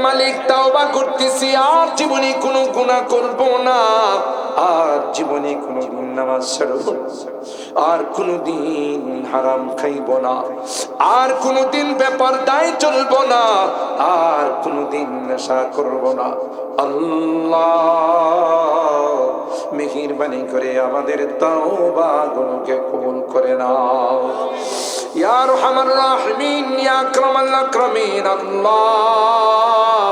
মালিক তাওবা করতেছি, আর জীবনে কোনো গুনাহ করব না, আর জীবনে কোনো দিন নামাজ ছাড়ব না, আর কোনোদিন হারাম খাইব না, আর কোনোদিন ব্যাপার দায় চলব না, আর কোনোদিন নেশা করব না। আল্লাহ মেহেরবানি করে আমাদের তাওবা গুলোকে কবুল করে নাও। ইয়া আরহামার রাহিমিন, ইয়া আকরামাল আকরামিন। আল্লাহ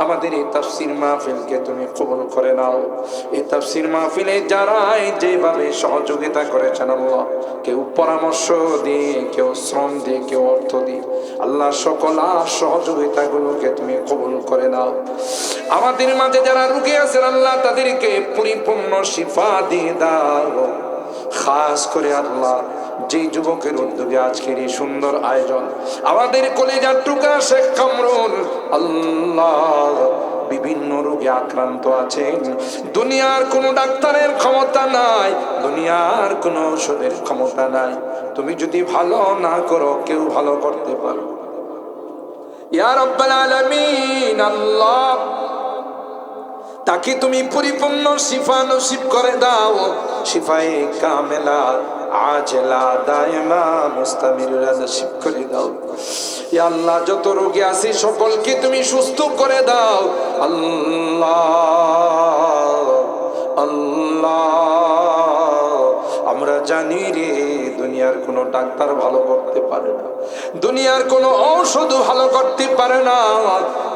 আমাদের এই তাফসীর মাহফিলকে তুমি কবুল করে নাও। এই তাফসীর মাহফিলে যারা যেভাবে সহযোগিতা করেছেন আল্লাহ, কেউ পরামর্শ দিয়ে, কেউ শ্রম দিয়ে, কেউ অর্থ দিয়ে, আল্লাহ সকল সহযোগিতাগুলোকে তুমি কবুল করে নাও। আমাদের মাঝে যারা রোগী আছেন আল্লাহ, তাদেরকে পরিপূর্ণ শিফা দিয়ে দাও। খাস করে আল্লাহ যে যুবকের উদ্যোগে আজকের এই সুন্দর আয়োজন, আমাদের কলেজার টুকরা শেখ কামরুল, আল্লাহ বিভিন্ন রোগে আক্রান্ত আছেন। দুনিয়ার কোনো ডাক্তারের ক্ষমতা নাই, দুনিয়ার কোনো ঔষধের ক্ষমতা নাই। তুমি যদি ভালো না করো, কেউ ভালো করতে পারো। ইয়া রাব্বাল আলামিন, আল্লাহ তাকে তুমি পরিপূর্ণ শিফা নসিব করে দাও। শিফায়ে কামেলা আজলা দায়মা মুস্তামিরা নসিব করে দাও। ইয়া আল্লাহ যত রোগী আছে সকলকে তুমি সুস্থ করে দাও। আল্লাহ আল্লাহ আমরা জানি রে, দুনিয়ার কোনো ডাক্তার ভালো করতে পারে না, দুনিয়ার কোনো ঔষধ ভালো করতে পারে না।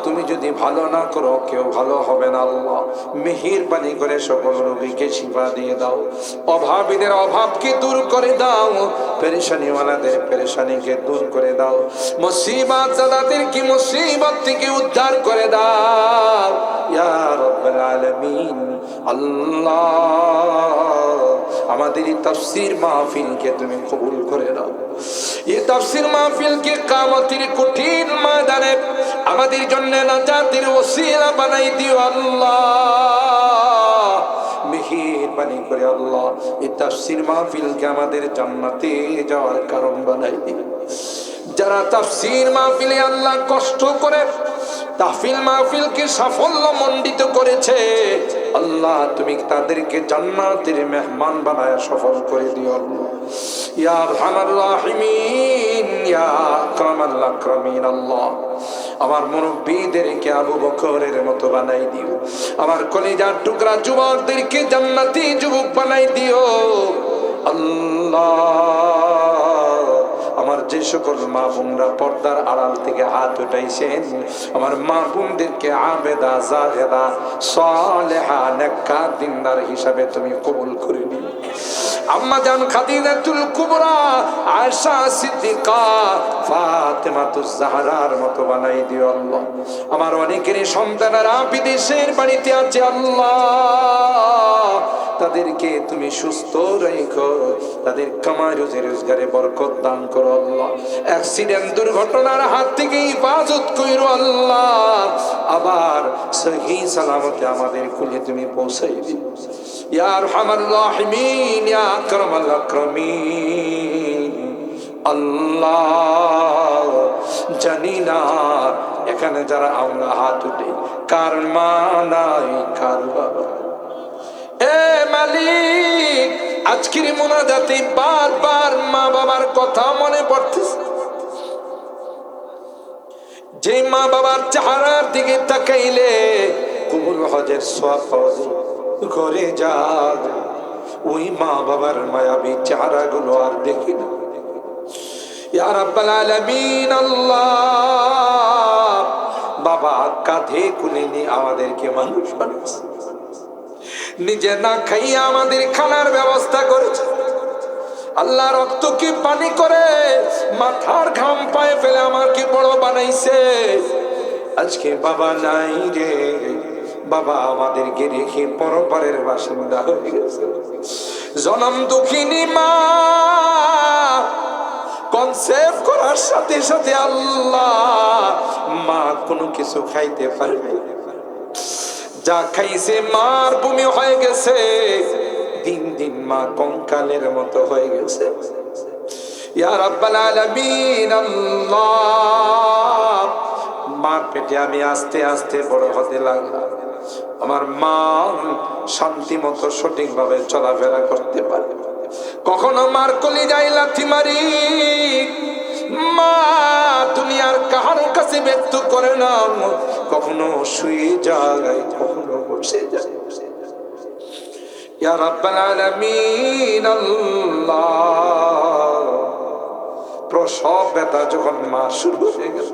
তুমি যদি ভালো না করো, কেউ ভালো হবে না। আল্লাহ মেহেরবানি করে সকল রোগীকে শিফা দিয়ে দাও। অভাবীদের অভাবকে দূর করে দাও, পেরেশানিওয়ালাদের পেরেশানিকে দূর করে দাও। মুসিবত জাদাদেরকে মুসিবত থেকে উদ্ধার করে দাও। ইয়া রাব্বাল আলামিন, আল্লাহ আমাদের এই তাফসীর মাহফিলকে তুমি কবুল করে নাও। এই তাফসীর মাহফিলকে কিয়ামতের কঠিন ময়দানে আমাদের জন্য নাজাতের ওসিলা বানাই দিও আল্লাহ। মেহেরবানি করে আল্লাহ এই তাফসীর মাহফিলকে আমাদের জান্নাতে যাওয়ার কারণ বানাই দিও। যারা তাফসীর মাহফিলে আল্লাহ কষ্ট করে তাহফিল মাহফিলকে সাফল্য মণ্ডিত করেছে, আল্লাহ তুমি তাদেরকে জান্নাতের মেহমান বানায় সফল করে দিও আল্লাহ। ইয়া আরহামার রাহিমিন, ইয়া আকরামাল আকরামিন। আল্লাহ আমার মুরব্বিদেরকে আবু বকরের মতো বানাই দিও। আমার কলিজার টুকরা যুবকদেরকে জান্নাতি যুবক বানাই দিও আল্লাহ। আমার যে সকল মা বোনরা পর্দার আড়াল থেকে হাত উঠাইছেন, আমার মা বোনদেরকে আবেদা জাহেদা সালেহা নেককার দিনদার হিসাবে তুমি কবুল করে নিও। আম্মা জান খাদিজাতুল কুবরা, আয়েশা সিদ্দিকা, ফাতেমাতুজ জাহরার মতো বানাই দিও আল্লাহ। আমার অনেকেরই সন্তানেরা বিদেশের বাড়িতে আছে আল্লাহ, তাদেরকে তুমি সুস্থ রেখো, তাদের কামাই রুজি রোজগারে বরকত দান করো আল্লাহ। অ্যাক্সিডেন্ট দুর্ঘটনার হাত থেকে হিফাজত করো আল্লাহ। আবার সহি সালামতে আমাদের কুলে তুমি পৌঁছাই দিও। ইয়া আরহামার রাহিমিন, ইয়া আকরামাল আকরামিন। আল্লাহ জানি না এখানে যারা আমরা হাত উঠে কার মা নাই, কার বাবা। এ মালিক, আজকের মোনাজাতে বারবার মা বাবার কথা মনে পড়তেছে। যে মা বাবার চেহারার দিকে তাকাইলে কবুল হজের সওয়াব পাওয়া যায়, ঘরে যাক ওই মা বাবার মায়াবী চেহারা গুলো আর দেখি না। ইয়া রাব্বাল আলামিন, আল্লাহ বাবা কাঁধে কুলে নিয়ে আমাদেরকে মানুষ বানাইছে, নিজে না খাইয়া আমাদের খানার ব্যবস্থা করেছে আল্লাহ। রক্তকে পানি করে মাথার ঘাম পায়ে ফেলে আমাকে বড় বানাইছে। আজকে বাবা নাই রে, বাবা আমাদেরকে রেখে পরপারের বাসিন্দা হয়ে গেছে। জনম দুঃখিনী মা কনসেপ্ট করার সাথে সাথে আল্লাহ মা কোনো কিছু খাইতে পারবে, যা খাইছে মার বমি হয়ে গেছে। দিন দিন মা কঙ্কালের মতো হয়ে গেছে। ইয়া রাব্বাল আলামিন, আল্লাহ মার পেটে আমি আস্তে আস্তে বড় হতে লাগলাম। আমার মা শান্তি মতো সঠিকভাবে চলাফেরা করতে পারে। কখনো মার কলিজায় লাথি মারি, মা দুনিয়ার কাহারো কাছে ব্যক্ত করে না, কখনো শুয়ে যায়, কখনো বসে যায়। ইয়া রাব্বাল আলামিন আল্লাহ, প্রসব ব্যথা যখন মা শুরু হয়ে গেল,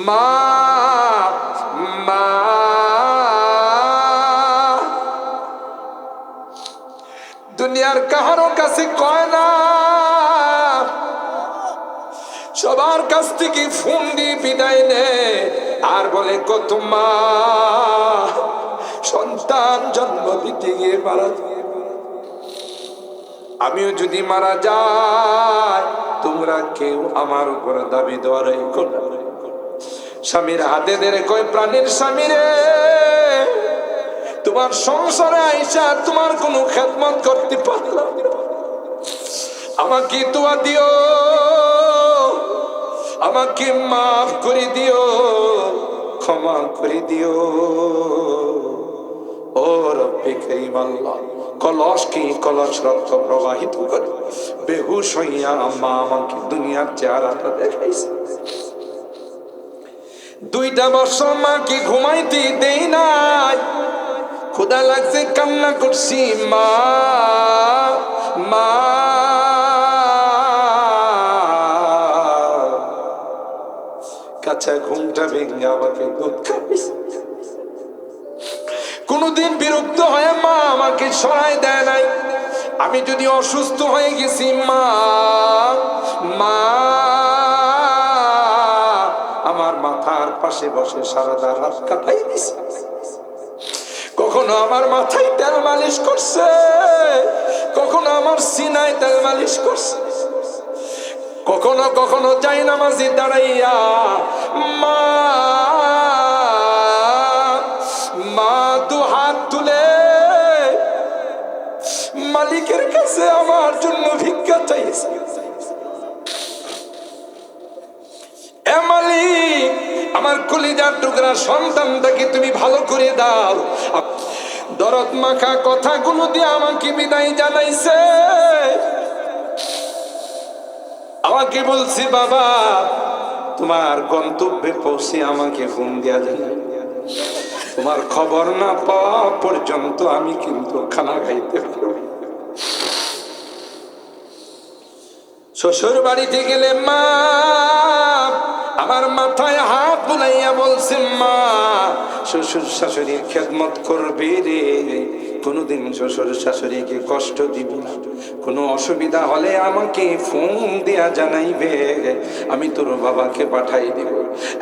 মা মা দুনিয়ার কাহারো কাছে কয় না, সবার কাছ থেকে ফোন দিয়ে বিদায় নেয় আর বলে কত মা সন্তান জন্ম দিতে গিয়ে মারা যায়। আমিও যদি মারা যাই, তোমরা কেউ আমার উপর দাবি দেওয়ার করো। স্বামীর হাতে ধরে কয়, প্রাণীর স্বামী রে, তোমার সংসারে আইসা তোমার কোনো খেদমত করতে পারলাম, আমাকে দোয়া দিও, আমাকে মাফ করে দিও, ক্ষমা করে দিও। ও রব্বে কারীম আল্লাহ, কলস কি কলস রক্ত প্রবাহিত করে বেহুশ হইয়া আম্মা আমাকে দুনিয়ার চেহারাটা দেখাইছে। 2টা বছর মাকে ঘুমাইতে দেই নাই, ক্ষুধা লাগছে কান্না করছি, মা মা। কাঁচা ঘুমটা ভেঙে আমাকে দুধ খাইছে। কোনদিন বিরক্ত হয়ে মা আমাকে সরাই দেয় নাই। আমি যদি অসুস্থ হয়ে গেছি, মা মা আমার মাথার পাশে বসে সারাটা রাত কাটাই দিছে। কখনো আমার মাথায় তেল মালিশ করছে, কখনো আমার সিনায় তেল মালিশ করছে, কখনো কখনো যাই নামাজি দাঁড়াইয়া মা মা দু হাত তুলে মালিকের কাছে আমার জন্য ভিক্ষা চাইছে। এ মালিক, আমার কলিজার টুকরা সন্তানটাকে তুমি ভালো করে দাও। দরদ মাখা কথাগুলো দিয়ে আমাকে বিদায় জানাইছে। আমাকে বলছি, বাবা তোমার গন্তব্যে পৌঁছে আমাকে ফোন দেয়া যায়, তোমার খবর না পাওয়া পর্যন্ত আমি কিন্তু খানা খাইতে পারবো। শ্বশুর বাড়িতে গেলে মা আমার মাথায় হাত বুলাইয়া বলছে, মা শ্বশুর শাশুড়ির খেদমত করবে রে, কোনোদিন শ্বশুর শাশুড়িকে কষ্ট দিবি না, কোনো অসুবিধা হলে আমাকে ফোন দেয়া জানাইবে, আমি তোর বাবাকে পাঠাই দিব।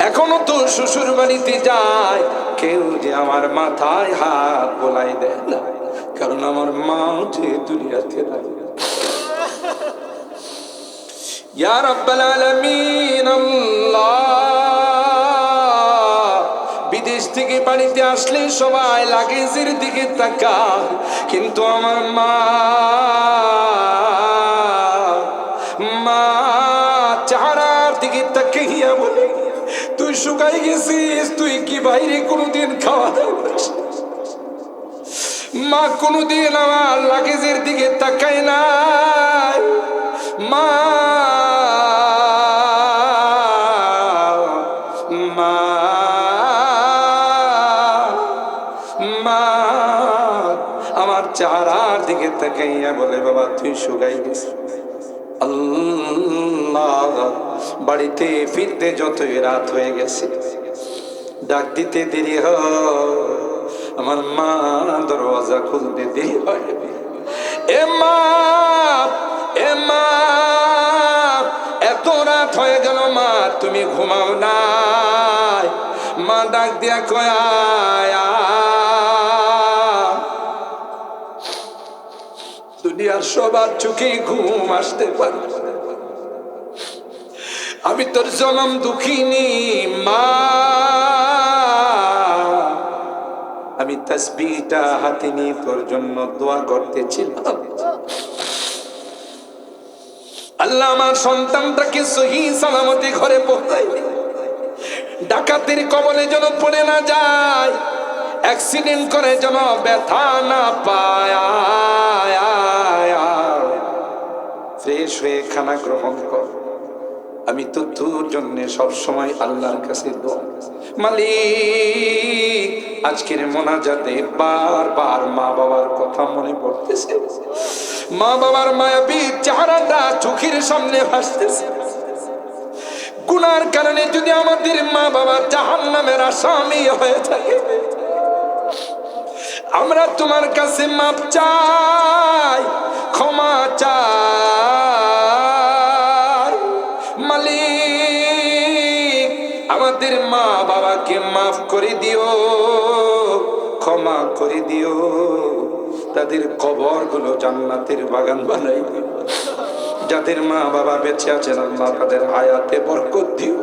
এখনো তো শ্বশুর বাড়িতে যায়, কেউ যে আমার মাথায় হাত বোলাই দেয় না, কারণ আমার মা যে দুনিয়াতে নাই। ইয়া রাব্বাল আলামিন আল্লাহ, বিদেশ থেকে বাড়িতে আসলে সবাই লাগেজের দিকে তাকায়, কিন্তু আমার মা মা চেহারার দিকে তাকিয়ে বলে, তুই শুকাই গেছিস, তুই কি বাইরে কোনোদিন খাওয়া দাওয়া করিস? মা কোনোদিন আমার লাগেজের দিকে তাকায় নাই। মা মা মা আমার চেহারার দিকে তাকাইয়া বলে, বাবা তুই শুকাই গেছিস। আল্লাহ, বাড়িতে ফিরতে যতই রাত হয়ে গেছে, ডাক দিতে দেরি হয়, আমার মা দরওয়াজা খুলতে দেরি হয়। এ মা এ মা, এত রাত হয়ে গেল মা, তুমি ঘুমাও নাই? মা ডাক দিয়া কয়, আয়া। দুনিয়ার সবার চোখে ঘুম আসতে পারে, আমি তোর জনম দুঃখিনী মা। আমি তাসবিহটা হাতে নিয়ে তোর জন্য দোয়া করতেছিলাম, আল্লাহ আমার সন্তানটাকে সহি সালামতে ঘরে পৌঁছাই। ডাকাতির কবলে যেন পড়ে না যায়, অ্যাক্সিডেন্ট করে যেন ব্যথা না পায়। ফ্রেশ হয়ে খানা গ্রহণ কর। আমি তো তোর জন্য সবসময় আল্লাহর কাছে দোয়া। মালিক, আজকের মোনাজাতে বারবার মা বাবার কথা মনে পড়তেছে, মা বাবার মায়াবী চেহারাটা চোখের সামনে ভাসতেছে। গুনার কারণে যদি আমাদের মা বাবা জাহান্নামের আসামি হয়ে থাকে, আমরা তোমার কাছে মাপ চাই, ক্ষমা চাই। মালিক, আমাদের মা বাবাকে মাফ করে দিও, ক্ষমা করে দিও। তাদের কবরগুলো জান্নাতের বাগান বানাই দিও। যাদের মা বাবা বেঁচে আছেন আল্লাহ তাদের হায়াতে বরকত দিও,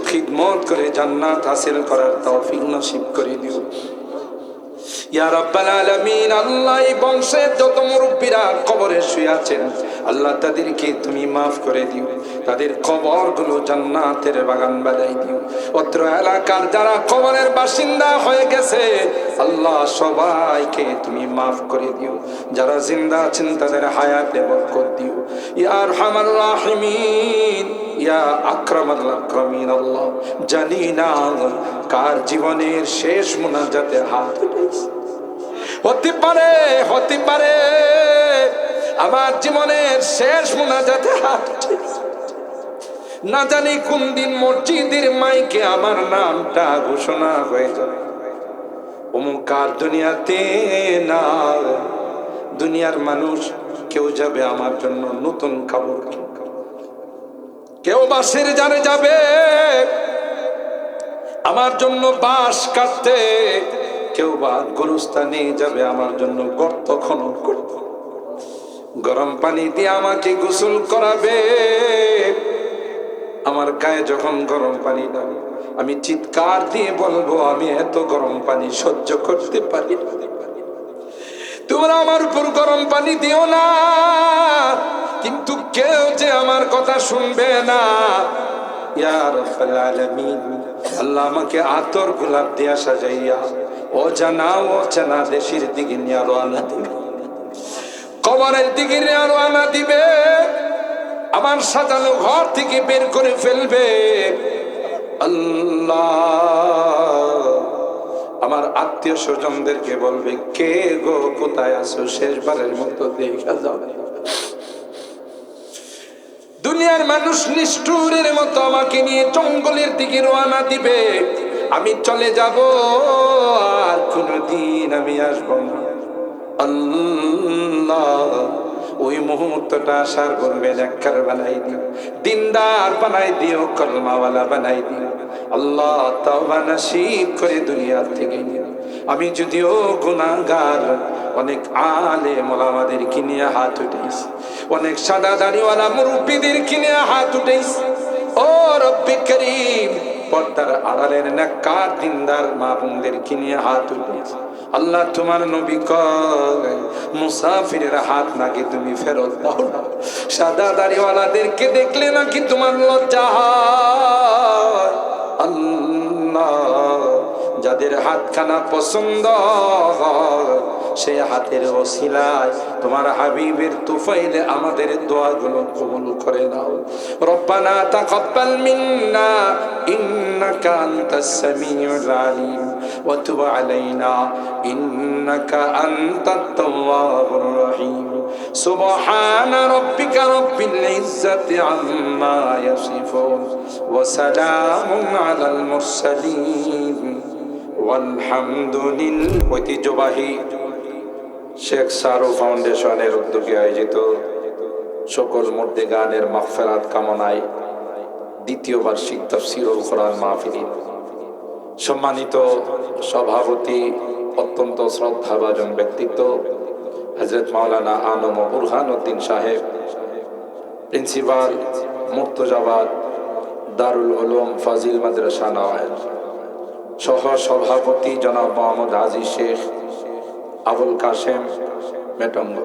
খিদমত করে জান্নাত হাসিল করার তৌফিক নসিব করে দিও। ইয়া রাব্বাল আলামিন, আল্লাহ এই বংশের যত মুরব্বীরা কবরে শুয়ে আছেন আল্লাহ তাদেরকে তুমি মাফ করে দিও, তাদের কবরগুলো জান্নাতের বাগান বানাই দিও। অত্র এলাকার যারা কবরের বাসিন্দা হয়ে গেছে আল্লাহ সবাইকে তুমি মাফ করে দিও, যারা জিন্দা আছেন তাদের হায়াতে বরকত দিও। ইয়া আরহামার রাহিমিন, ইয়া আকরামাল আকরামিন। আল্লাহ, জানি না কার জীবনের শেষ মুনাজাতে হাত উঠেছে। হতে পারে আমার জীবনের শেষ মুনাজাতে হাত উঠেছে। না জানি কোন দিন মসজিদের মাইকে আমার নামটা ঘোষণা হয়ে যাবে, অমুক আর দুনিয়াতে না। দুনিয়ার মানুষ কেউ যাবে আমার জন্য নতুন কাপড়, কেউ বাঁশের জারে যাবে আমার জন্য বাঁশ কাটতে, কেউ বা গোরস্থানে যাবে আমার জন্য গর্ত খনন করতে, গরম পানি দিয়ে আমাকে গোসল করাবে। আমার গায়ে যখন গরম পানি দাও আমি চিৎকার দিয়ে বলবো আমি এত গরম পানি সহ্য করতে পারি না, তোমরা আমার উপর গরম পানি দিও না। কিন্তু কেউ যে আমার কথা শুনবে না। ইয়া রাব্বাল আলামিন, আল্লাহ আমাকে আতর গোলাপ দিয়া সাজাইয়া অজানা দেশের দিকে নিয়ে রওনা দিবে, কবরের দিকে নিয়ে রওনা দিবে, আমার সাজানো ঘর থেকে বের করে ফেলবে। আল্লাহ, আমার আত্মীয় স্বজনদেরকে বলবে কে গো কোথায় আছো, শেষবারের মতো দেখা যাবে। দুনিয়ার মানুষ নিষ্ঠুরের মতো আমাকে নিয়ে জঙ্গলের দিকে রওনা দিবে, আমি চলে যাব, আর কোনদিন আমি আসবো না। আল্লাহ, ওই মুহূর্তটা আসার বলবে নেককার বানাই দিও, দিনদার বানাই দিও, কলমাওয়ালা বানাই দিও। আল্লাহ, তাওবা নসিব করে দুনিয়া থেকে নিও। আমি যদিও গুনাহগার, অনেক আলেম ওলামাদের কিনে হাত উঠেছি, অনেক সাদা দাড়িওয়ালা মুরব্বীদের কিনে হাত উঠেছি। ও রব্বি করিম, পর্দার আড়ালের নেককার দিনদার মা বোনদের কিনে হাত উঠেছি। আল্লাহ, তোমার নবী কয় মুসাফিরের হাত নাকি তুমি ফেরত দাও না, সাদা দাড়িওয়ালাদেরকে দেখলে নাকি তোমার লজ্জা হয়। আল্লাহ, যাদের হাতখানা পছন্দ হয় সেই হাতের ওসিলায় তোমার হাবিবের তুফাইলে আমাদের দোয়াগুলো কবুল করে নাও। রব্বানা তাকাব্বাল মিন্না ইন্নাকা আনতাস সামিউল আলিম ওয়া তুব আলাইনা ইন্নাকা আনতাত তাওয়াবুর রহিম। সুবহানা রাব্বিকা রাব্বিল ইজ্জাতি আম্মা ইয়াসিফুন ওয়া সালামুন আলাল মুরসালিন আলহামদুলিল্লাহ। ঐতিহ্যবাহী শেখ সারো ফাউন্ডেশনের উদ্যোগে আয়োজিত সকল মুর্দে গানের মাগফিরাত কামনায় দ্বিতীয় বার্ষিক তাফসীরুল কোরআন মাহফিল সম্মানিত সভাপতি, অত্যন্ত শ্রদ্ধাভাজন ব্যক্তিত্ব হযরত মাওলানা আনম বুরহানুদ্দিন সাহেব, প্রিন্সিপাল মুর্তজাবাদ দারুল উলুম ফাজিল মাদ্রাসা নওয়াজ, সহ সভাপতি জনাব মোহাম্মদ আজিজ শেখ আবুল কাশেম মেটঙ্গ,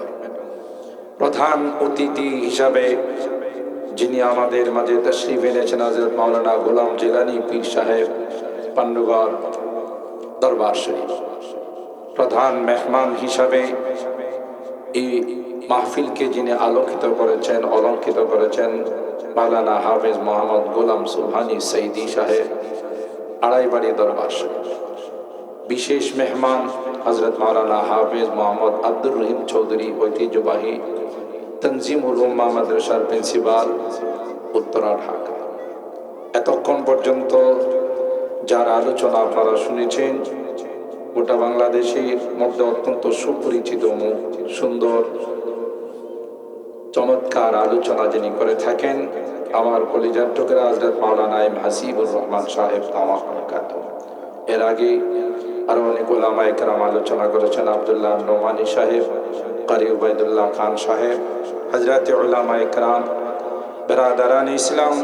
প্রধান অতিথি হিসাবে যিনি আমাদের মাঝে তশরিফ এনেছেন হযরত মাওলানা গোলাম জিলানী পীর সাহেব পান্ডুগড় দরবার শরীফ, প্রধান মেহমান হিসাবে এই মাহফিলকে যিনি আলোকিত করেছেন, অলঙ্কিত করেছেন, মাওলানা হাফেজ মোহাম্মদ গোলাম সুবহানী সঈদী সাহেব আড়াইবাড়ি দরবার শরীফ। বিশেষ মেহমান হযরত মাওলানা হাফেজ মোহাম্মদ আব্দুর রহিম চৌধুরী, ঐতিহ্যবাহী তনজিমুল উম্মাহ মাদ্রাসার প্রিন্সিপাল, উত্তরা, ঢাকা। এতক্ষণ পর্যন্ত যার আলোচনা আপনারা শুনেছেন, গোটা বাংলাদেশের মধ্যে অত্যন্ত সুপরিচিত মুখ, সুন্দর চমৎকার আলোচনা যিনি করে থাকেন, আমার কলিজার টুকরা হযরত মাওলানা এম হাসিবুর রহমান সাহেব তামাম বরকাতুহু। এর আগে আরো অনেক উলামায়ে কেরাম আলোচনা করেছেন, আব্দুল্লাহ নোমানী সাহেব, কারি উবাইদুল্লাহ খান সাহেব, হযরত উলামায়ে কেরাম, বেরাদারান ইসলাম,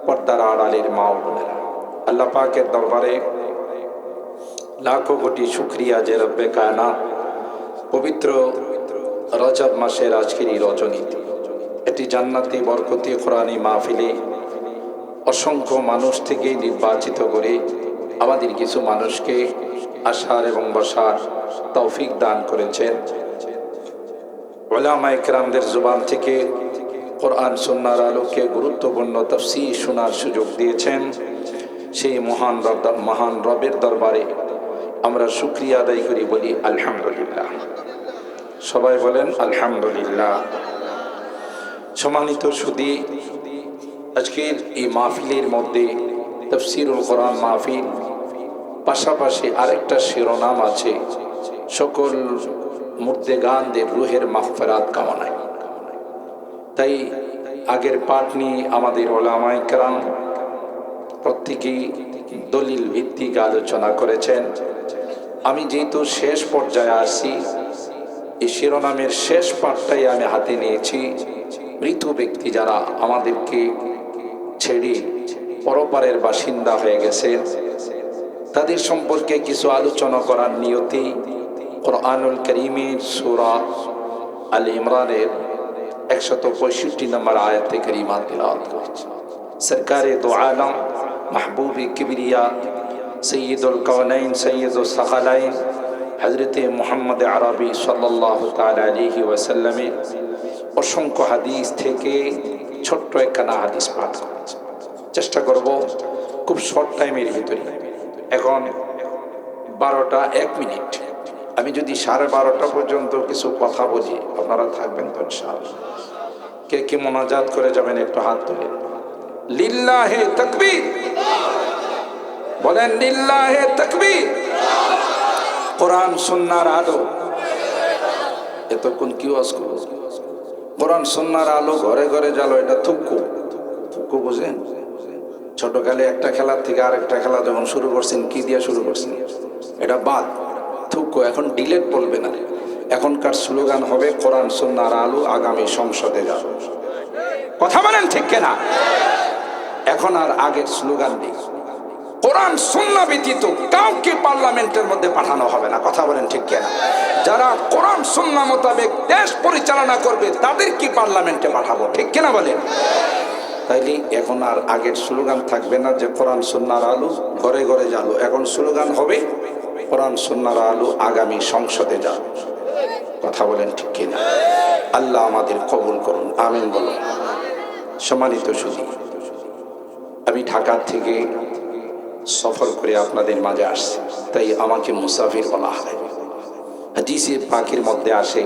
পর্দার আড়ালের মা ও বোনেরা, আল্লাহ পাকের দরবারে লাখো কোটি শুকরিয়া যে রব্বে কায়নাত পবিত্র রজব মাসের আজকের এই রজনীতি, এটি জান্নাতি বরকতি কোরআনী মাহফিলে অসংখ্য মানুষ থেকে নির্বাচিত করে আমাদের কিছু মানুষকে আসার এবং বসার তৌফিক দান করেছেন। উলামায়ে কেরামদের জবান থেকে কোরআন সুন্নাহর আলোকে গুরুত্বপূর্ণ তাফসীর শোনার সুযোগ দিয়েছেন। সেই মহান রবের দরবারে আমরা শুকরিয়া আদায় করি, বলি আলহামদুলিল্লাহ। সবাই বলেন আলহামদুলিল্লাহ। সম্মানিত সুধী, আজকের এই মাহফিলের মধ্যে তাফসীরুল কোরআন মাহফিল, পাশাপাশি আরেকটা শিরোনাম আছে, সকল মুর্দেগানদের রুহের মাগফিরাত কামনায়। তাই আগের পাঠ নিয়ে আমাদের উলামায়ে কেরাম প্রত্যেকেই দলিল ভিত্তিক আলোচনা করেছেন। আমি যেহেতু শেষ পর্যায়ে আসি, এই শিরোনামের শেষ পাঠটাই আমি হাতে নিয়েছি। মৃত ব্যক্তি যারা আমাদেরকে ছেড়ে পরপারের বাসিন্দা হয়ে গেছেন, তাদের সম্পর্কে কিছু আলোচনা করার নিয়তে কুরআনুল কারীমের সূরা আল ইমরানের 165 নম্বর আয়াতে কারিমা তিলাওয়াত করেছি। সরকারে দো আলম, মাহবুবে কিবরিয়া, সৈয়দুল কাওনাইন, সৈয়দুস সাকালাইন হযরতে মুহাম্মদ আরবি সাল্লাল্লাহু তাআলা আলাইহি ওয়াসাল্লামের অসংখ্য হাদিস থেকে ছোট্ট একখানা হাদিস পাঠ করেছি। চেষ্টা করব খুব শর্ট টাইমের ভিতরে। এখন 12টা 1 মিনিট, আমি যদি 12:30 পর্যন্ত কিছু কথা বলি, আপনারা থাকবেন তো ইনশাআল্লাহ? কে কে মোনাজাত করে যাবেন একটু হাত তুলে। লিল্লাহে তাকবীর, বলেন লিল্লাহে তাকবীর। কোরআন সুন্নাহর আলো, এতক্ষণ কি ওয়াজ করব? কোরআন সুন্নাহর আলো ঘরে ঘরে জ্বালো, এটা থুক্কু। থুক্কু বুঝেন? ছোটকালে একটা খেলার থেকে আরেকটা খেলা যখন শুরু করছেন, কি দিয়ে শুরু করছেন? এটা বাদ, থুক্কু। এখন ডিলেট বলবে না, এখনকার স্লোগান হবে কোরআন সুন্নাহর আলো আগামী সংসদে যাবে। কথা বলেন ঠিক কিনা? এখন আর আগের স্লোগান নেই। কোরআন সুন্নাহ ব্যতীত কাউকে পার্লামেন্টের মধ্যে পাঠানো হবে না। কথা বলেন ঠিক কিনা? যারা কোরআন সুন্নাহ মোতাবেক দেশ পরিচালনা করবে তাদেরকে পার্লামেন্টে পাঠাবো, ঠিক কিনা বলেন? তাইলে এখন আর আগের স্লোগান থাকবে না যে কোরআন সুন্নাহর আলো ঘরে ঘরে জ্বালো। এখন স্লোগান হবে কোরআন সুন্নাহর আলো আগামী সংসদে যাও। কথা বলেন ঠিক কিনা? আল্লাহ আমাদের কবুল করুন, আমিন বলুন। সম্মানিত সুধী, আমি ঢাকা থেকে সফর করে আপনাদের মাঝে আসছি, তাই আমাকে মুসাফির বলা হয়। হাদিসে পাকের মধ্যে আসে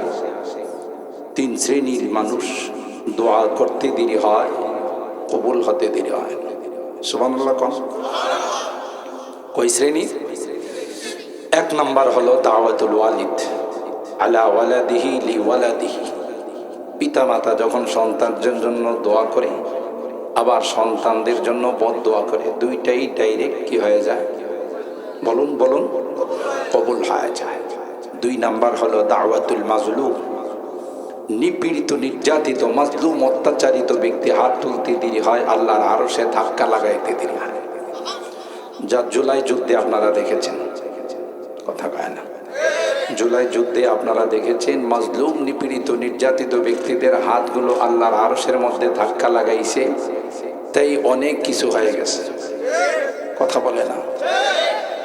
3 শ্রেণীর মানুষ দোয়া করতে দেরি হয়, কবুল হতে দেরি হয়। সুবহানাল্লাহ কোন? কয় শ্রেণী? 1 নম্বর হলো দাওয়াতুল ওয়ালিদ আলা ওয়ালাদিহি লি ওয়ালাদিহি। পিতা মাতা যখন সন্তানদের জন্য দোয়া করে, আবার সন্তানদের জন্য বদদোয়া করে, দুইটাই ডাইরেক্ট কি হয়ে যায়? বলুন বলুন, কবুল হয়ে যায়। 2 নাম্বার হলো দাওয়াতুল মাজলুম। নিপীড়িত, নির্যাতিত, মাজলুম, অত্যাচারিত ব্যক্তি হাত তুলতে দেরি হয়, আল্লাহর আরশে ধাক্কা লাগাইতে দেরি হয়। যা জুলাই যুদ্ধে আপনারা দেখেছেন, কথা কয় না? জুলাই যুদ্ধে আপনারা দেখেছেন মাজলুম, নিপীড়িত, নির্যাতিত ব্যক্তিদের হাতগুলো আল্লাহর আরশের মধ্যে ধাক্কা লাগাইছে, তাই অনেক কিছু হয়ে গেছে। কথা বলে না?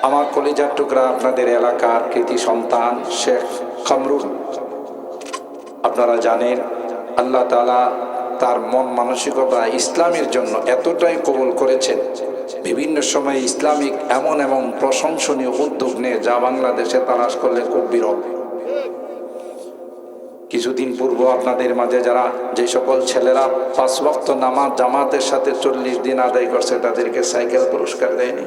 আমার কলিজার টুকরা আপনাদের এলাকার কৃতি সন্তান শেখ কামরুল, আপনারা জানেন আল্লাহ তাআলা তার মন মানসিকতা ইসলামের জন্য এতটাই কবুল করেছেন, বিভিন্ন সময় ইসলামিক এমন এমন প্রশংসনীয় উদ্যোগ নিয়ে যা বাংলাদেশে তালাশ করলে খুব বিরল। কিছুদিন পূর্ব আপনাদের মাঝে যারা যে সকল ছেলেরা 5 ওয়াক্ত নামাজ জামাতের সাথে 40 দিন আদায় করছে তাদেরকে সাইকেল পুরস্কার দেয়নি?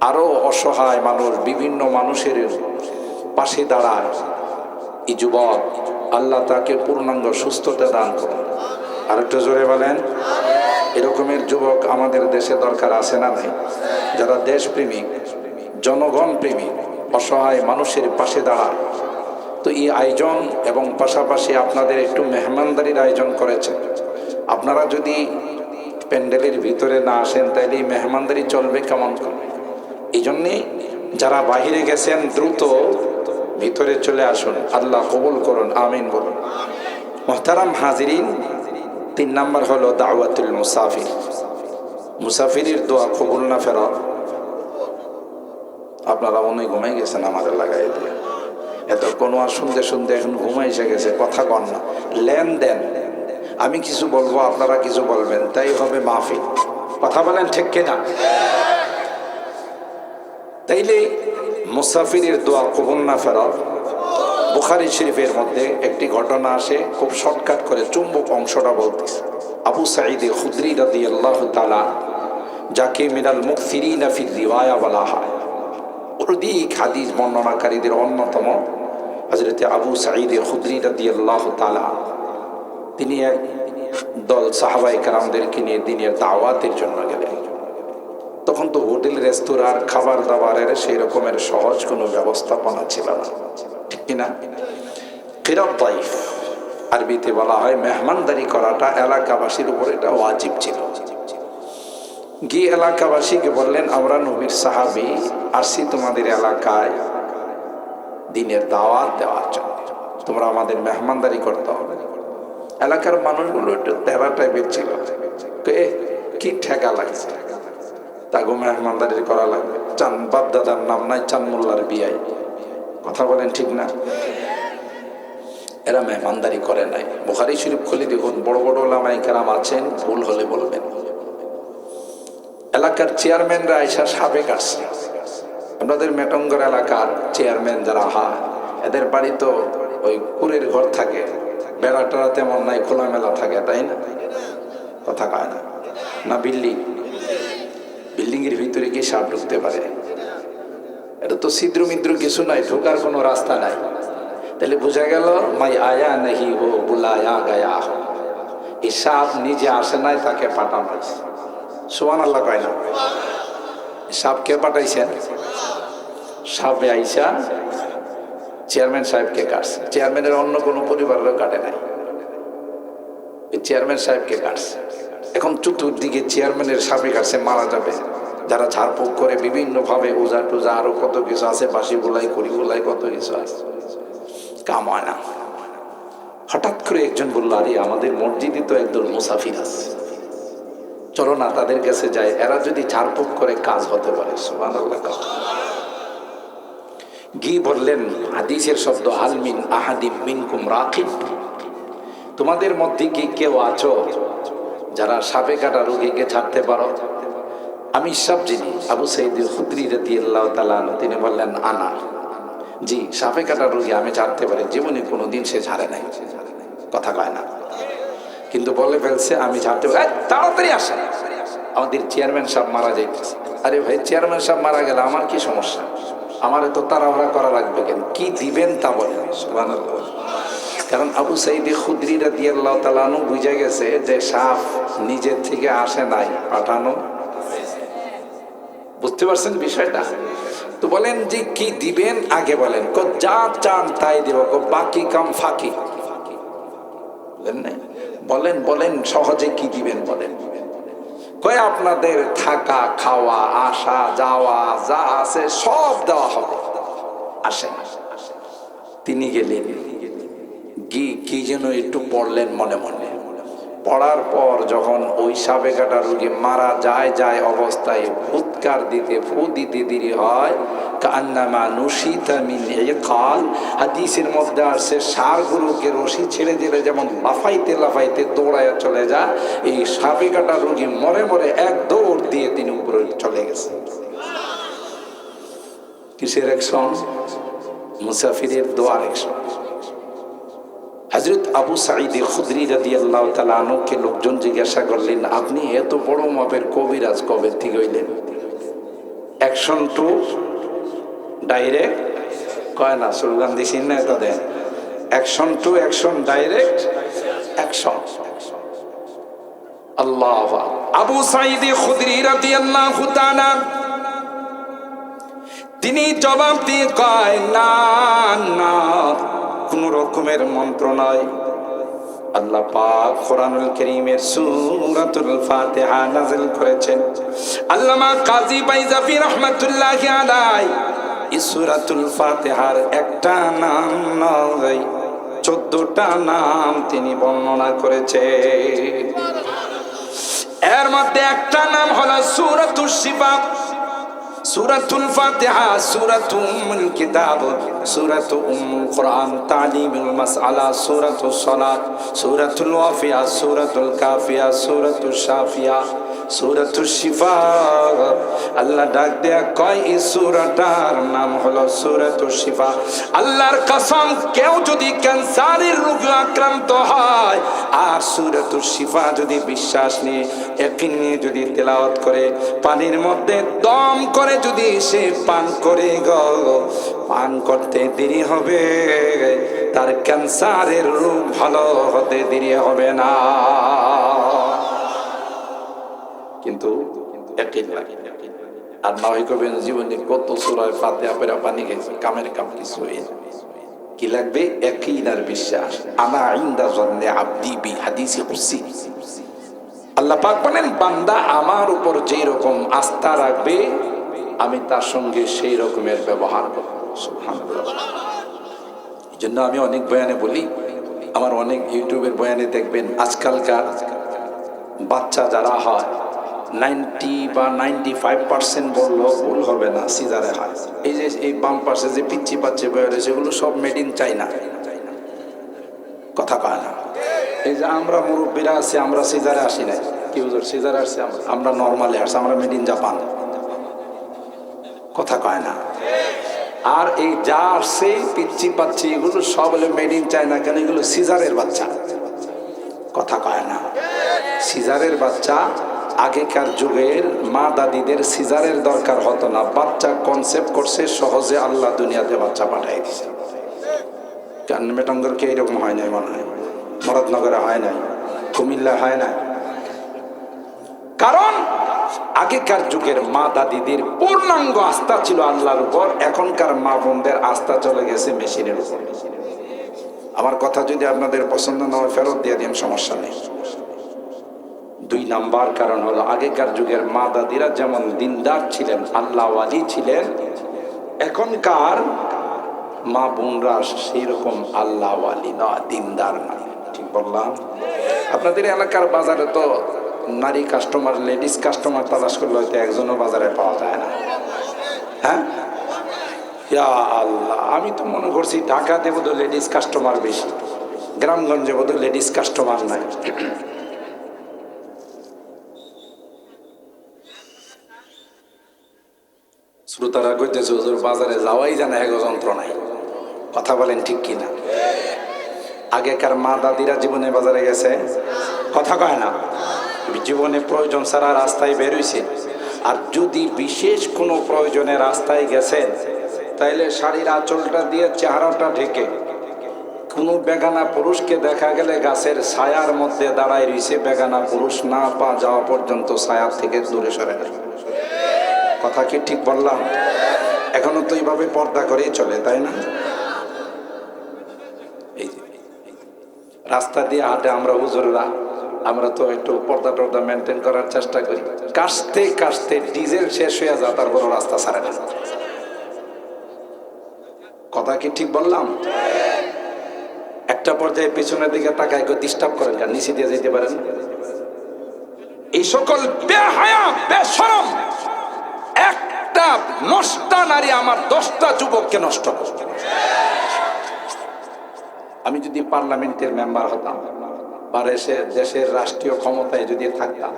আরো অসহায় মানুষ, বিভিন্ন মানুষের পাশে দাঁড়ায় এই যুবক, আল্লাহ তাকে পূর্ণাঙ্গ সুস্থতা দান করেন। আর একটু জোরে বলেন, এরকমের যুবক আমাদের দেশে দরকার আছে না নাই? যারা দেশপ্রেমিক, জনগণ প্রেমিক, অসহায় মানুষের পাশে দাঁড়ায়। তো এই আয়োজন এবং পাশাপাশি আপনাদের একটু মেহমানদারির আয়োজন করেছেন। আপনারা যদি প্যান্ডেলের ভিতরে না আসেন তাহলে এই মেহমানদারি চলবে কেমন করে? এই জন্যে যারা বাহিরে গেছেন দ্রুত ভিতরে চলে আসুন। আল্লাহ কবুল করুন, আমিন বলুন। মুহতারাম হাজিরিন, 3 নাম্বার হলো দাওয়াতুল মুসাফির। মুসাফিরের দোয়া কবুল না ফেরা। আপনারা মনে ঘুমাই গেছেন আমাদের লাগাই দিয়ে, এত কোনো আর শুনতে শুনতে এখন ঘুমাই এসে গেছে, কথা কন না, লেনদেন। আমি কিছু বলবো, আপনারা কিছু বলবেন, তাই হবে মাহফিল। কথা বলেন ঠিক কিনা? তাইলে মুসাফিরের দোয়া কবুল না ফেরা, বুখারী শরীফের মধ্যে একটি ঘটনা আসে, খুব শর্টকাট করে চুম্বক অংশটা বলতেছে। আবু সাঈদ খুদরি রাদিয়াল্লাহু তাআলা, যাকে মিনাল মুকসিরিনা ফির রিওয়ায়া বলা হয়, অধিক হাদিস বর্ণনাকারীদের অন্যতম হযরত আবু সাঈদ খুদরি রাদিয়াল্লাহু তাআলা, তিনি এক দল সাহাবায়ে কেরামদেরকে নিয়ে দিনের দাওয়াতের জন্য গেলেন। তখন তো হোটেল রেস্তোরাঁর খাবার দাবারের সেই রকমের সহজ কোনো ব্যবস্থাপনা ছিল না, ঠিক কিনা? কিরাত দাইফ আরবিতে বলা হয় মেহমানদারি করাটা এলাকাবাসীর উপর এটা ওয়াজিব ছিল। গিয়ে এলাকাবাসীকে বললেন, আমরা নবীর সাহাবী আসছি তোমাদের এলাকায় দিনের দাওয়াত দেওয়ার জন্য, তোমরা আমাদের মেহমানদারি করতে হবে। এলাকার মানুষগুলো একটু তেরা টাইপের ছিল, কি ঠেকা লাগছে, তাগো মেহমানদারি করা লাগবে। চান বাপ দাদার নাম নাই, চান মোল্লার বিয়াই। কথা বলেন ঠিক না? এরা মেহমানদারি করে নাই। বুখারী শরীফ খুলে দেখুন, বড় বড় ওলামায়ে কেরাম আছেন, ভুল হলে বলবেন। এলাকার চেয়ারম্যানরা আইসা সাবেক আসছে, আপনাদের মেটঙ্গর এলাকার চেয়ারম্যান যারা হয়, এদের বাড়ি তো ওই কুড়ের ঘর থাকে, বেড়াটা তেমন নাই, খোলামেলা থাকে, তাই না? কথা কয় না? না বিল্ডিং, বিল্ডিং এর ভিতরে কি সাপ ঢুকতে পারে? এটা তো ছিদ্র মিদ্র কিছু নাই, ঢোকার কোনো রাস্তা নাই। তাহলে বোঝা গেল মাই আয়া নাহি হো বুলায়া গায়া হো, এই সাপ নিজে আসে নাই, তাকে পাঠানো হয়েছে। সুবহানাল্লাহ কয় না? সাপকে পাঠাইছেন, সাপে আইসা চেয়ারম্যান সাহেবকে কাটছে। চেয়ারম্যানের অন্য কোনো পরিবারেরও কাটে নাই, চেয়ারম্যান সাহেবকে কাটছে। এখন চতুর্দিকে চেয়ারম্যানের সাপে কাটছে, মারা যাবে। যারা ঝাড়ফুঁক করে বিভিন্ন ভাবে ওজা টুজা আরো কত কিছু আছে, বাসি বুলাই করি বুলাই কত কিছু আছে, কাম হয় না। হঠাৎ করে একজন বলল, আরে আমাদের মসজিদে তো একদল মুসাফির আছে, চলো না তাদের কাছে যায়, এরা যদি ঝাড়ফুঁক করে কাজ হতে পারে। সুবহানাল্লাহ। গিয়ে বললেন, হাদিসের শব্দ হালমিন আহাদিম মিনকুম রাকিব, তোমাদের মধ্যে কি কেউ আছো যারা সাপে কাটা রোগীকে ছাড়তে পারো? আমি সব যিনি আবু সাঈদ খুদরি রাদিয়াল্লাহু তাআলা, তিনি বললেন, আনা, জি, সাপে কাটা রোগী আমি ছাড়তে পারি, জীবনে কোনোদিন সে ছাড়ে নাই। কথা কয় না? কিন্তু বলে ফেলছে আমি ছাড়তে পারি। তাড়াতাড়ি আসে, আমাদের চেয়ারম্যান সাহেব মারা যাইতেছে। আরে ভাই, চেয়ারম্যান সাহেব মারা গেলে আমার কি সমস্যা? আমার তো তাড়াহুড়া করা লাগবে কেন? কি দিবেন তা বলেন। সুবহানাল্লাহ। কারণ আবু সাঈদ খুদরি রাদিয়াল্লাহু তাআলা বুঝে গেছে যে সাপ নিজের থেকে আসে নাই, পাঠানো। বুঝতে পারছেন বিষয়টা? তো বলেন যে কি দিবেন আগে বলেন, যা চান তাই দেব, বাকি কাম ফাঁকি। বলেন বলেন সহজে কি দিবেন বলেন। কয় আপনাদের থাকা খাওয়া আসা যাওয়া যা আছে সব দেওয়া হবে, আসেন। তিনি গেলেন, কি যেন একটু পড়লেন মনে মনে। পড়ার পর যখন ওই সাপে কাটা রোগী মারা যায় অবস্থায় ফুৎকার দিতে ফু দিতে দেরি হয়, কান্নামা নুশিতা মিন ইকাল, হাদিসের মধ্যে আসছে ষাঁড় গরুকে রশি ছেড়ে দিলে যেমন লাফাইতে লাফাইতে দৌড়ায় চলে যায়, এই সাপে কাটা রোগী মরে মরে এক দৌড় দিয়ে তিনি উপরে চলে গেছে। কিসের অ্যাকশন? মুসাফিরের দোয়ার অ্যাকশন। হযরত আবু সাঈদ খুদরি রাদিয়াল্লাহু তাআলা আনহুকে লোকজন জিজ্ঞাসা করলেন, আপনি এত বড় মাপের কবিরাজ কবে থেকে হইলেন? অ্যাকশন টু ডাইরেক্ট কয় না, স্লোগান দিছেন না তাদের, action to action, direct action. আল্লাহ। আবু সাঈদ খুদরি রাদিয়াল্লাহু তাআলা তিনি জবাব দিয়ে কয়, না না, কোন রকমের মন্ত্র নয়। আল্লাহ পাক কোরআনুল কারীমের সূরাতুল ফাতিহা নাযিল করেছেন। আল্লামা কাজী বাইজাফি রাহমাতুল্লাহি আলাইহি এই সূরাতুল ফাতিহার একটা নাম নয়, 14টা নাম তিনি বর্ণনা করেছেন। এর মধ্যে একটা নাম হলো সূরাতুশ শিফা, সূরাতুল ফাতিহা, সূরাতুল কিতাব, সূরাতু উম্মুল কুরআন, তালিমুল মাসআলা, সূরাতুস সালাত, সূরাতুল ওয়াফিয়া, সূরাতুল কাফিয়া, সূরাতুশ শাফিয়া, সূরাতুশ শিফা। আল্লাহ ডাক দেয়া কয় এই সূরাটার নাম হলো সূরাতুশ শিফা। আল্লাহর কসম, কেউ যদি ক্যান্সারের রোগে আক্রান্ত হয় আর সূরাতুশ শিফা যদি বিশ্বাস নিয়ে ইয়াকিন নিয়ে যদি তেলাওয়াত করে, পানির মধ্যে দম করে যদি সে পান করে পান করতে দেরি হবে, তার ক্যান্সারের রোগ ভালো হতে দেরি হবে না। কিন্তু ইয়াকিন লাগে। আর না হয় কবেন জীবনে কত সূরা ফাতিহা পড়া পানি গেছে, কামের কাম কিছু হই না। কি লাগবে? ইয়াকিন আর বিশ্বাস। আনা ইনদা যান্নি আবদি বি, হাদিসে কুদসি। আল্লাহ পাক বলেন, বান্দা আমার উপর যেই রকম আস্থা রাখবে আমি তার সঙ্গে সেই রকমের ব্যবহার করব। সুবহানাল্লাহ। এই জন্য আমি অনেক বয়ানে বলি, আমার অনেক ইউটিউবের বয়ানে দেখবেন আজকালকার বাচ্চা যারা হয় 90 বা 95% বললেও ভুল হবে না, সিজারে হয়। এই যে এই বাম পাশে যে পিচ্ছি পাচ্ছে বয়ারে, সেগুলো সব মেড ইন চায়না। কথা কয় না। এই যে আমরা মুরব্বীরা আছি, আমরা সিজারে আসি না। কি হুজুর সিজারে আসছি? আমরা নরমালি আসছি, আমরা মেড ইন জাপান। কথা কয় না। আর এই যা আসছে পিচ্ছি পাচ্ছি, এগুলো সব হলো মেড ইন চায়না। কেন? এগুলো সিজারের বাচ্চা। কথা কয় না। সিজারের বাচ্চা। আগেকার যুগের মা দাদিদের সিজারের দরকার হতো না, বাচ্চা কনসেপ্ট করছে সহজে, আল্লাহ দুনিয়াতে বাচ্চা পাঠাই দিছে। মেটাঙ্গরকে এইরকম হয় নাই মনে হয়, মুরাদনগরে হয় নাই, কুমিল্লা হয় নাই। কারণ আগেকার যুগের মা দাদিদের পূর্ণাঙ্গ আস্থা ছিল আল্লাহর উপর, এখনকার মা বোনদের আস্থা চলে গেছে মেশিনের উপর। আমার কথা যদি আপনাদের পছন্দ না হয় ফেরত দিয়ে দিন, সমস্যা নেই। 2 নাম্বার কারণ হলো, আগেকার যুগের মা দাদিরা যেমন দিনদার ছিলেন, আল্লাহওয়ালি ছিলেন, এখনকার মা বোনরা সেই রকম আল্লাহওয়ালি না, দিনদার না। ঠিক বললাম? আপনাদের এলাকার বাজারে তো নারী কাস্টমার, লেডিস কাস্টমার তালাশ করলে হয়তো একজনও বাজারে পাওয়া যায় না। হ্যাঁ, ইয়া আল্লাহ, আমি তো মনে করছি ঢাকাতে বোধহয় লেডিস কাস্টমার বেশি, গ্রামগঞ্জে বোধহয় লেডিস কাস্টমার নাই। শ্রোতারা কইতেছে হুজুর বাজারে যাওয়াই জানা এক যন্ত্রণায়। কথা বলেন ঠিক কিনা? আগেকার মা দাদিরা জীবনে বাজারে গেছে? কথা কয় না। জীবনে প্রয়োজন ছাড়া রাস্তায় বেরোইছে। আর যদি বিশেষ কোনো প্রয়োজনে রাস্তায় গেছেন, তাইলে শাড়ির আঁচলটা দিয়ে চেহারাটা ঢেকে, কোনো বেগানা পুরুষকে দেখা গেলে গাছের ছায়ার মধ্যে দাঁড়ায় রয়েছে, বেগানা পুরুষ না পা যাওয়া পর্যন্ত ছায়ার থেকে দূরে সরে নেয়। কথা কি ঠিক বললাম? এখনো তো এইভাবে পর্দা করেই চলে, তাই না? এই রাস্তা দিয়ে হাঁটে আমরা হুজুররা, আমরা তো একটু পর্দা টর্দা মেনটেন করার চেষ্টা করি। কাশতে কাশতে ডিজেল শেষ হয়ে যায়, তারপর রাস্তা ছাড়ে না। কথা কি ঠিক বললাম? একটা পর্যায়ে পেছনের দিকে তাকায় ডিস্টার্ব করেন, কারণ নিচে দিয়ে যেতে পারেন। এই সকল বেহায়া বেশরম একটা নষ্টা নারী আমার 10টা যুবককে নষ্ট করবে। আমি যদি পার্লামেন্টের মেম্বার হতাম বা দেশের রাষ্ট্রীয় ক্ষমতায় যদি থাকতাম,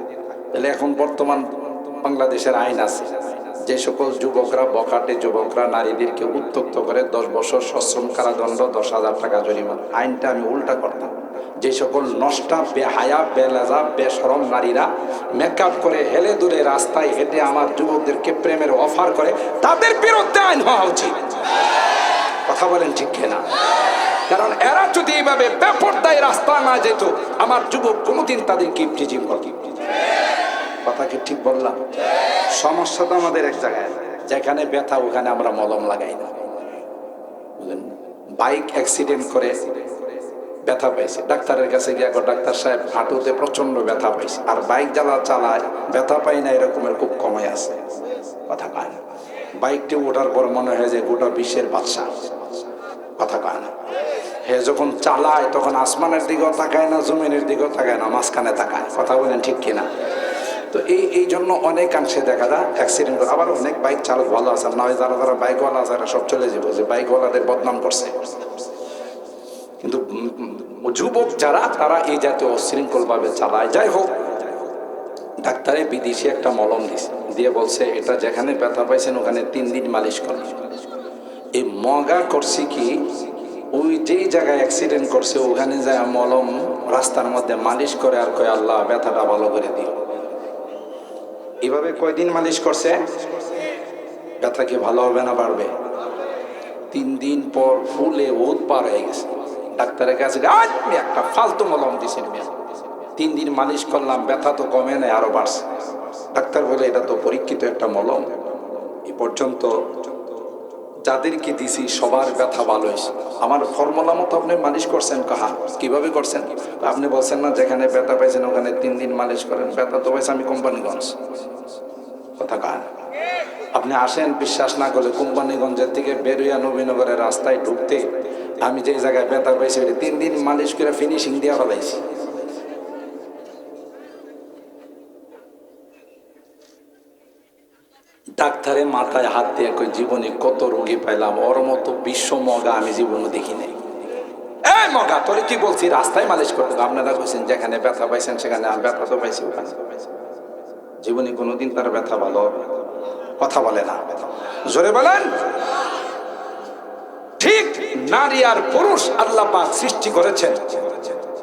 তাহলে এখন বর্তমান বাংলাদেশের আইন আছে, যে সকল যুবকরা বখাটে যুবকরা নারীদেরকে উত্ত্যক্ত করে 10 বছর সশ্রম কারাদণ্ড, 10,000 টাকা জরিমানা। আইনটা আমি উল্টা করতাম। যে সকল নষ্টা বেহায়া বেলাজা বেশরম নারীরা মেকআপ করে হেলে দূরে রাস্তায় হেঁটে আমার যুবকদেরকে প্রেমের অফার করে, তাদের বিরুদ্ধে আইন হওয়া উচিত। কথা বলেন ঠিক কিনা? কারণ এরা যদি এইভাবে বেপরদায় রাস্তা না যেত, আমার যুবক কোনোদিন তাদেরকে ইফটিজিং করত। কথা কি ঠিক বললাম? সমস্যা তো আমাদের এক জায়গায়, যেখানে ব্যথা ওখানে আমরা মলম লাগাই না। বুঝলেন? বাইক অ্যাক্সিডেন্ট করে ব্যথা পাইছে, ডাক্তারের কাছে গিয়ে ডাক্তার সাহেব হাঁটুতে প্রচন্ড ব্যথা পাইছে, আর বাইক যারা চালায় ব্যথা পাই না এরকমের খুব কমে আছে। কথা কয় না। বাইকটি ওঠার পর মনে হয় যে গোটা বিশ্বের বাদশা। কথা কয় না। হে যখন চালায় তখন আসমানের দিকেও তাকায় না, জমিনের দিকেও তাকায় না, মাঝখানে তাকায়। কথা বলেন ঠিক কিনা? তো এই জন্য অনেকাংশে দেখা যায় অ্যাক্সিডেন্ট করে। আবার অনেক বাইক চালক ভালো আছে, না হয় যারা যারা বাইকওয়ালা আছে সব চলে যাবো, যে বাইকওয়ালাদের বদনাম করছে। কিন্তু যুবক যারা, তারা এই জাতীয় অশৃঙ্খল ভাবে চালায়। যাই হোক, ডাক্তারে বিদেশি একটা মলম দিয়ে বলছে এটা যেখানে ব্যথা পাইছেন ওখানে 3 দিন মালিশ করেন। এই মগা করছি কি, ওই যেই জায়গায় অ্যাক্সিডেন্ট করছে ওখানে যায় মলম রাস্তার মধ্যে মালিশ করে আর কয় আল্লাহ ব্যথাটা ভালো করে দিও। এভাবে কয়দিন মালিশ করছে? ব্যথা কি ভালো হবে না বাড়বে? 3 দিন পর ফুলে ওত পার হয়ে গেছে। ডাক্তারের কাছে একটা ফালতু মলম দিয়েছেন, 3 দিন মালিশ করলাম, ব্যথা তো কমে নাই, আরো বাড়ছে। ডাক্তার বলে এটা তো পরীক্ষিত একটা মলম, এ পর্যন্ত যাদেরকে দিছি সবার ব্যথা ভালো হয়েছে। আমার ফর্মুলা মতো আপনি মালিশ করছেন? কাহা কিভাবে করছেন? আপনি বলছেন না যেখানে ব্যথা পাইছেন ওখানে 3 দিন মালিশ করেন। ব্যথা তো পাইছে আমি কোম্পানিগঞ্জ। কথা কান। আপনি আসেন, বিশ্বাস না করলে কোম্পানিগঞ্জের থেকে বেরুয়া নবীনগরের রাস্তায় ঢুকতে আমি যে জায়গায় ব্যথা পাইছি 3 দিন মালিশ করে ফিনিশিং দিয়ে ফেলাইছি। ডাক্তারে মাথায় হাত দিয়ে কই জীবনে কত রোগী পাইলাম, ওর মতো বিশ্ব মগা আমি জীবনে দেখি নাই। এই মগা তোরে কি বলছি রাস্তায় মালিশ করতে? আপনারা কইছেন যেখানে ব্যথা পাইছেন সেখানে, ব্যথা তো পাইছি ওখানে। জীবনে কোনোদিন তার ব্যথা ভালো হবে? কথা বলে না, জোরে বলেন। ঠিক নারী আর পুরুষ আল্লাহ পাক সৃষ্টি করেছেন।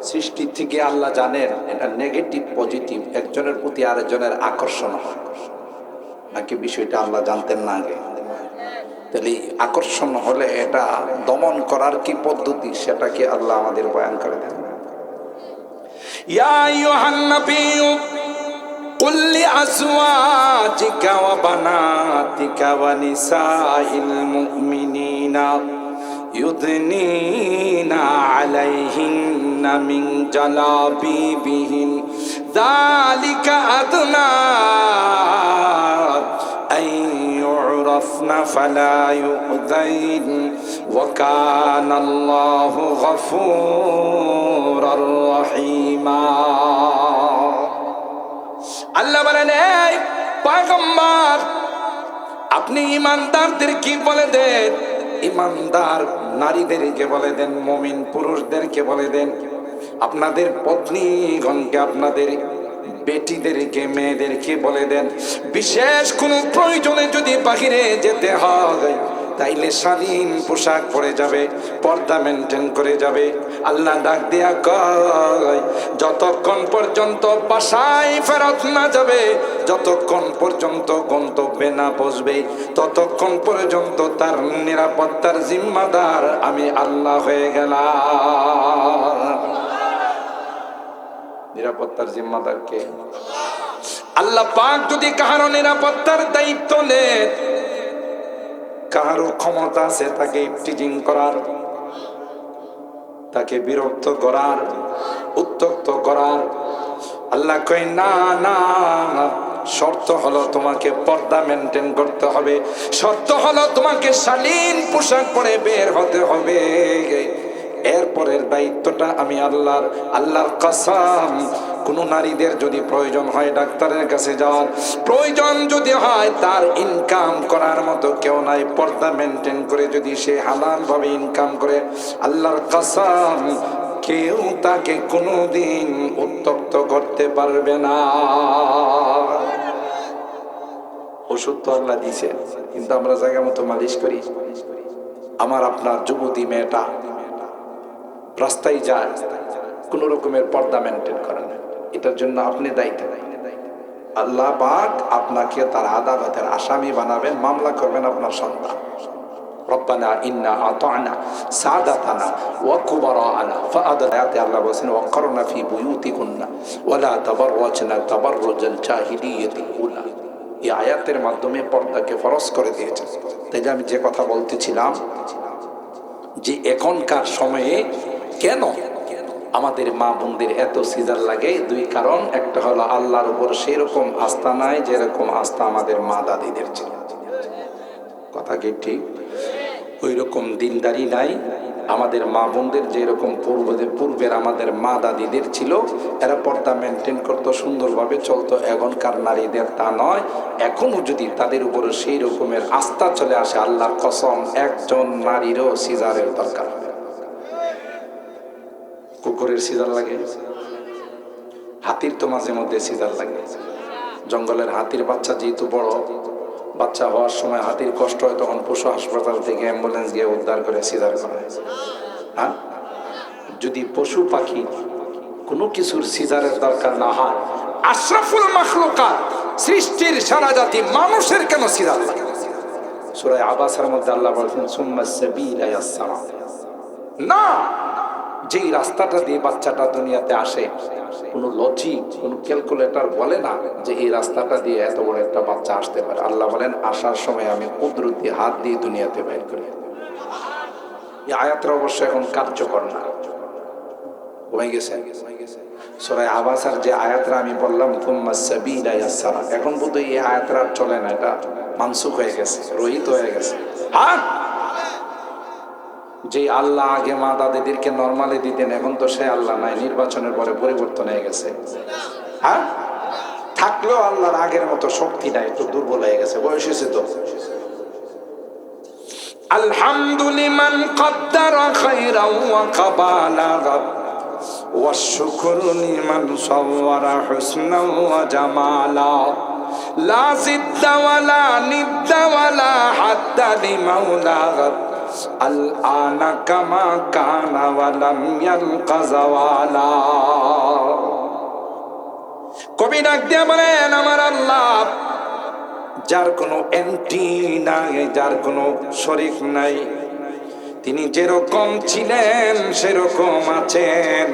সৃষ্টি থেকে আল্লাহ জানেন এটা নেগেটিভ পজিটিভ, একজনের প্রতি আরেকজনের আকর্ষণ হয় নাকি বিষয়টা আল্লাহ জানতেন না আগে? তাহলে আকর্ষণ হলে এটা দমন করার কি পদ্ধতি সেটা কি আল্লাহ আমাদের বয়ান করে দেন? ইয়া আইয়ুহান নাবিয়্যু কুল লিআজওয়াজিকা ওয়া বানাতিকা ওয়া নিসাইল মুমিনিনা ইউদনিনা আলাইহিন্না মিন জালাবিবিহিন যালিকা আদনা আইয়ুরাফনা ফালা ইউযাইন ওয়া কানা আল্লাহু গফুরার রহিমা। আল্লাহ বলেন, এই পয়গম্বর আপনি ঈমানদারদেরকে বলে দেন, ঈমানদার নারীদেরকে বলে দেন, মুমিন পুরুষদেরকে বলে দেন, আপনাদের পত্নীগণকে, আপনাদের বেটিদেরকে, মেয়েদেরকে বলে দেন, বিশেষ কোনো প্রয়োজনে যদি বাহিরে যেতে হয় তাইলে শালীন পোশাক পরে যাবে, পর্দা মেনটেন করে যাবে। আল্লাহ ডাক দিয়া কয় যতক্ষণ পর্যন্ত বাসায় ফেরত না যাবে, যতক্ষণ পর্যন্ত গন্তব্যে না পৌঁছবে, ততক্ষণ পর্যন্ত তার নিরাপত্তার জিম্মাদার আমি আল্লাহ হয়ে গেলাম। নিরাপত্তার জিম্মাদার কে? আল্লাহ পাক যদি কাহারো নিরাপত্তার দায়িত্ব নেন, কাহারো ক্ষমতা আছে তাকে ইফটিজিং করার, তাকে বিরক্ত করার, উত্ত্যক্ত করার, আল্লাহ কয় না না, শর্ত হলো তোমাকে পর্দা মেনটেন করতে হবে, শর্ত হলো তোমাকে শালীন পোশাক পরে বের হতে হবে। এরপরের দায়িত্বটা আমি আল্লাহর কসম, কোন নারীদের যদি প্রয়োজন হয় ডাক্তারের কাছে যাওয়ার প্রয়োজন যদি হয়, তার ইনকাম করার মতো কেউ নাই, পর্দা মেনটেন করে যদি সে হালাল ভাবে ইনকাম করে, আল্লাহর কসম কেউ তাকে কোনোদিন উত্তক্ত করতে পারবে না। ওষুধ তো আল্লাহ দিছে, কিন্তু আমরা জায়গা মতো মালিশ করি। আমার আপনার যুবতী মেয়েটা রাস্তায় যায়, কোন রকমের পর্দা মেনটেন করে না, এটার জন্য আপনি দায়িত্ব। আল্লাহ পাক আপনাকে তার আদালতের আসামি বানাবেন, মামলা করবেন আপনার সন্তান। রব্বানা ইন্না আতানা সাদাতানা ওয়া কুবারানা ফাআদরাতে আল্লাহ বলেন ওয়াকরনা ফি বুয়ুতিকুন্না ওয়ালা তাবাররাজনা তাবাররুজাল জাহিলিয়াতিল উলা। এই আয়াতের মাধ্যমে পর্দাকে ফরজ করে দিয়েছেন। তাই আমি যে কথা বলতেছিলাম যে এখনকার সময়ে কেন আমাদের মা বোনদের এত সিজার লাগে, দুই কারণ। একটা হলো আল্লাহর উপর সেরকম আস্থা নাই যেরকম আস্থা আমাদের মা দাদিদের ছিল। কথা কি ঠিক? ওই রকম দিনদারি নাই আমাদের মা বোনদের যেরকম পূর্বের আমাদের মা দাদিদের ছিল। এরা পর্দা মেনটেন করতো, সুন্দরভাবে চলতো। এখনকার নারীদের তা নয়। এখনো যদি তাদের উপরে সেই রকমের আস্থা চলে আসে, আল্লাহর কসম একজন নারীরও সিজারের দরকার হবে। কুকুরের সিজার লাগে, হাতির তো মাঝে মধ্যে সিজার লাগে। জঙ্গলের হাতির বাচ্চা যেহেতু বড় বাচ্চা হওয়ার সময় হাতির কষ্ট হয়, তখন পশু হাসপাতাল থেকে অ্যাম্বুলেন্স গিয়ে উদ্ধার করে সিজার করা হয়। হ্যাঁ, যদি পশু পাখি কোনো কিছুর সিজারের দরকার না হয়, আশরাফুল মাখলুকাত সৃষ্টির সারা জাতি মানুষের কেন সিজার লাগে? সূরা আবাসার মধ্যে আল্লাহ বলেছেন সুম্মা সাবিলা ইয়াসসারা, না, যেই রাস্তাটা দিয়ে বাচ্চাটা দুনিয়াতে আসে, কোনো লজিক কোনো ক্যালকুলেটর বলে না যে এই রাস্তাটা দিয়ে এত বড় একটা বাচ্চা আসতে পারে। আল্লাহ বলেন আসার সময় আমি কুদরতি হাত দিয়ে দুনিয়াতে বের করি। এই আয়াতটা অবশ্য এখন কার্যকর না, হয়ে গেছে। সূরা আবাসার যে আয়াতটা আমি বললাম সুম্মা সাবিলা ইয়াসসারা, এখন বোধহয় এই আয়াতটা আর চলে না, এটা মানসুখ হয়ে গেছে, রহিত হয়ে গেছে। হ্যাঁ, যে আল্লাহ আগে মা দাদিদেরকে নরমালি দিতেন, এখন তো সে আল্লাহ নাই, নির্বাচনের পরে পরিবর্তন হয়ে গেছে। হ্যাঁ, থাকলেও আল্লাহর আগের মতো শক্তি নাই, একটু দুর্বল হয়ে গেছে, বয়স হয়েছে তো। আলহামদুলিমান কদ্দারা খায়রাও ওয়া কাবালা ওয়া শুকরু লিমান সাওয়ারা হুসনাও ওয়া জামালা লা জিদ্দা ওয়ালা নিদ্দা ওয়ালা হাদ্দা লিমাওলা আল-আনা কামা কানা ওয়া লাম ইয়ালকা যাওয়ালা। কবি ডাক দিয়ে বলেন আমার আল্লাহ, যার কোনো এন্টি নাই, যার কোনো শরীক নাই, তিনি যেরকম ছিলেন সেরকম আছেন,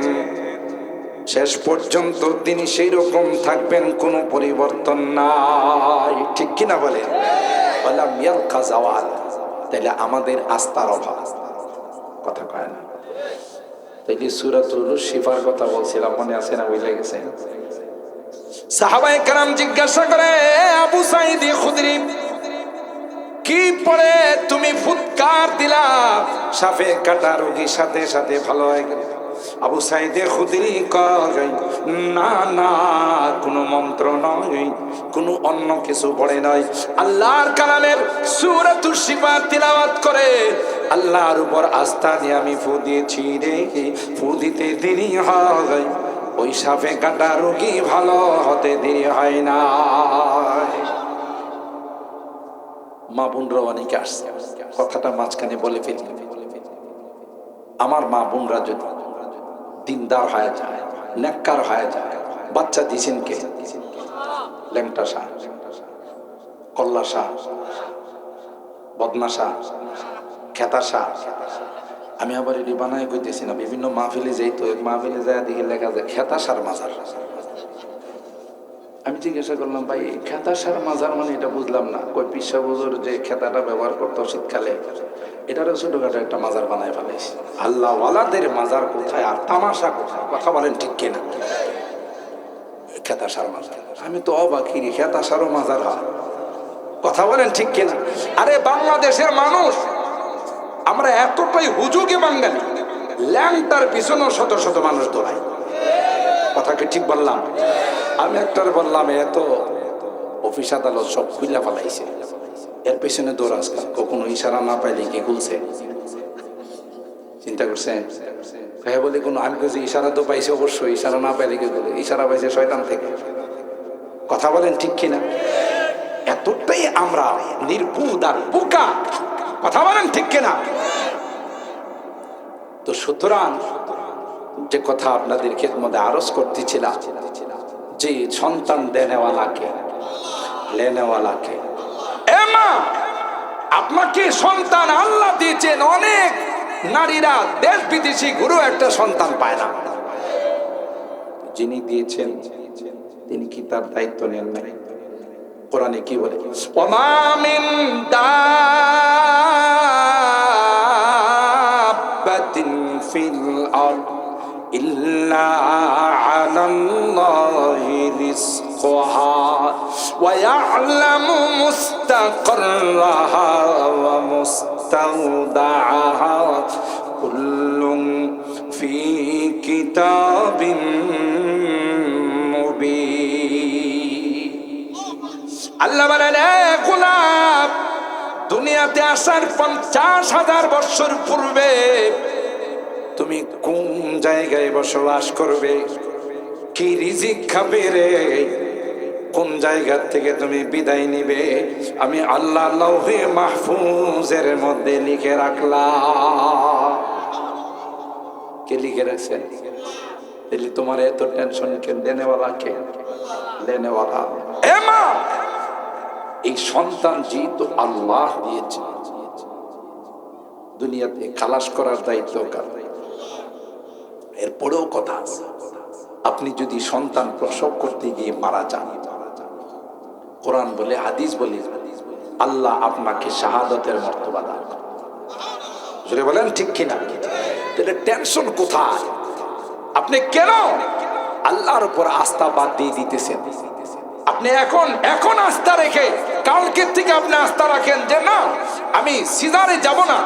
শেষ পর্যন্ত তিনি সেই রকম থাকবেন, কোনো পরিবর্তন নাই। ঠিক কিনা বলেন? ওয়া লাম ইয়ালকা যাওয়ালা। তাইলে আমাদের আস্থার অভাব, কথা কয় না। তাইলে সূরাতুল শিফার কথা বলছিলাম, মনে আছে না? ভুলে গেছে? সাহাবায়ে কেরাম জিজ্ঞাসা করে আবু সাঈদ খুদরি, কি পরে তুমি ফুৎকার দিলা, সাপে কাটা রোগীর সাথে সাথে ভালো হয়ে গেল? আবু সাঈদ খুদরি কয় না না, কোনো মন্ত্র নয়, কোনো অন্য কিছু পড়ে নয়, আল্লাহর কালামের সূরাতুশ শিফা তিলাওয়াত করে আল্লাহর উপর আস্থা দিয়ে আমি ফু দিয়েছি রে। ফু দিতে দেরি হয়, ওই সাপে কাটা রোগী ভালো হতে দেরি হয় না। মা বোনরা অনেকে আসছে, কথাটা মাঝখানে বলে ফেলি। আমার মা বোনরা যদি দিনদার হয়ে যায়, নেককার হয়ে যায়, বাচ্চা দিছেন কে? ল্যাংটা শাহ, কল্লা শাহ, বদনা শাহ, খেতা শাহ। আমি আবার এটি বানাই কইতেছি না, বিভিন্ন মাহফিলে যাই তো, এক মাহফিলে যায় দিকে লেখা যায় খেতা শাহ মাজার। আমি জিজ্ঞাসা করলাম ভাই খেতা শাহ মাজার মানে এটা বুঝলাম না। কই পিসা হুজুর যে খেতাটা ব্যবহার করতো শীতকালে, এটারও ছোটখাটো একটা মাজার বানায় ফেলেছে। আল্লাহ ওয়ালাদের মাজার কোথায় আর তামাশা কোথায়? কথা বলেন ঠিক কিনা? খেতাসার মাজার। আমি তো অবাকি, খেতাসারও মাজার হয়? কথা বলেন ঠিক কিনা? আরে বাংলাদেশের মানুষ আমরা এতটাই হুজুগে বাঙালি, ল্যাংটার পিছনেও শত শত মানুষ দৌড়ায়। কথা কি ঠিক বললাম? আমি একটার বললাম এত অফিস আদালত সব খুইলা ফেলাইছে, এর পেছনে দৌড়াস কখনো ইশারা না পাইলে কি খুলছে? চিন্তা করছেন? হ্যাঁ বলে কোনো, আমি বলছি ইশারা তো পাইছে অবশ্যই, ইশারা না পাইলে কি বলে? ইশারা পাইছে শয়তান থেকে। কথা বলেন ঠিক কিনা? এতটাই আমরা নির্বুধ আর বোকা। কথা বলেন ঠিক কিনা? তো সুতরাং যে কথা আপনাদের খেদমতে আরজ করতেছিলাম, যে সন্তান দেনেওয়ালাকে লেনেওয়ালাকে, এ মা আপনাকে সন্তান আল্লাহ দিয়েছেন। অনেক নারীরা দেশ বিদেশি ঘুরেও একটা সন্তান পায় না। যিনি দিয়েছেন তিনি কি তার দায়িত্ব নেন না? কোরআনে কি বলে? ওমা মিন দাব্বাতিন ফিল আরদ ইল্লা আলাল্লাহি রিজকুহা ওয়া ইয়ালামু মুস্তাকাররাহা ওয়া মুস্তাওদাআহা কুল্লুন ফি কিতাবিন মুবিন। আল্লাহ বলেন, গোলাপ দুনিয়াতে আসার 50,000 বছর পূর্বে তুমি কোন জায়গায় বসবাস করবে, কি রিজিক খাবে রে, কোন জায়গা থেকে তুমি বিদায় নিবে, আমি আল্লাহ লাউহে মাহফুজের মধ্যে লিখে রাখলাম। কে লিখে রাখছেন? তাহলে তোমার এত টেনশন কেন? দেনেওয়ালা কে? দেনেওয়ালা এ মা। এই সন্তান যেহেতু আল্লাহ দিয়েছে, দুনিয়াতে খালাস করার দায়িত্ব কার? এরপরেও কথা আছে, আপনি যদি সন্তান প্রসব করতে গিয়ে মারা যান, কোরআন বলে, হাদিস বলে, আল্লাহ আপনাকে শাহাদাতের মর্তবা দান করেন। জোরে বলেন ঠিক কিনা? তাহলে টেনশন কোথায়? আপনি কেন আল্লাহর উপর আস্থা বাদ দিয়ে দিতেছেন? আপনি এখন আস্থা রেখে কালকের থেকে আপনি আস্থা রাখেন যে না, আমি সিজারে যাব না,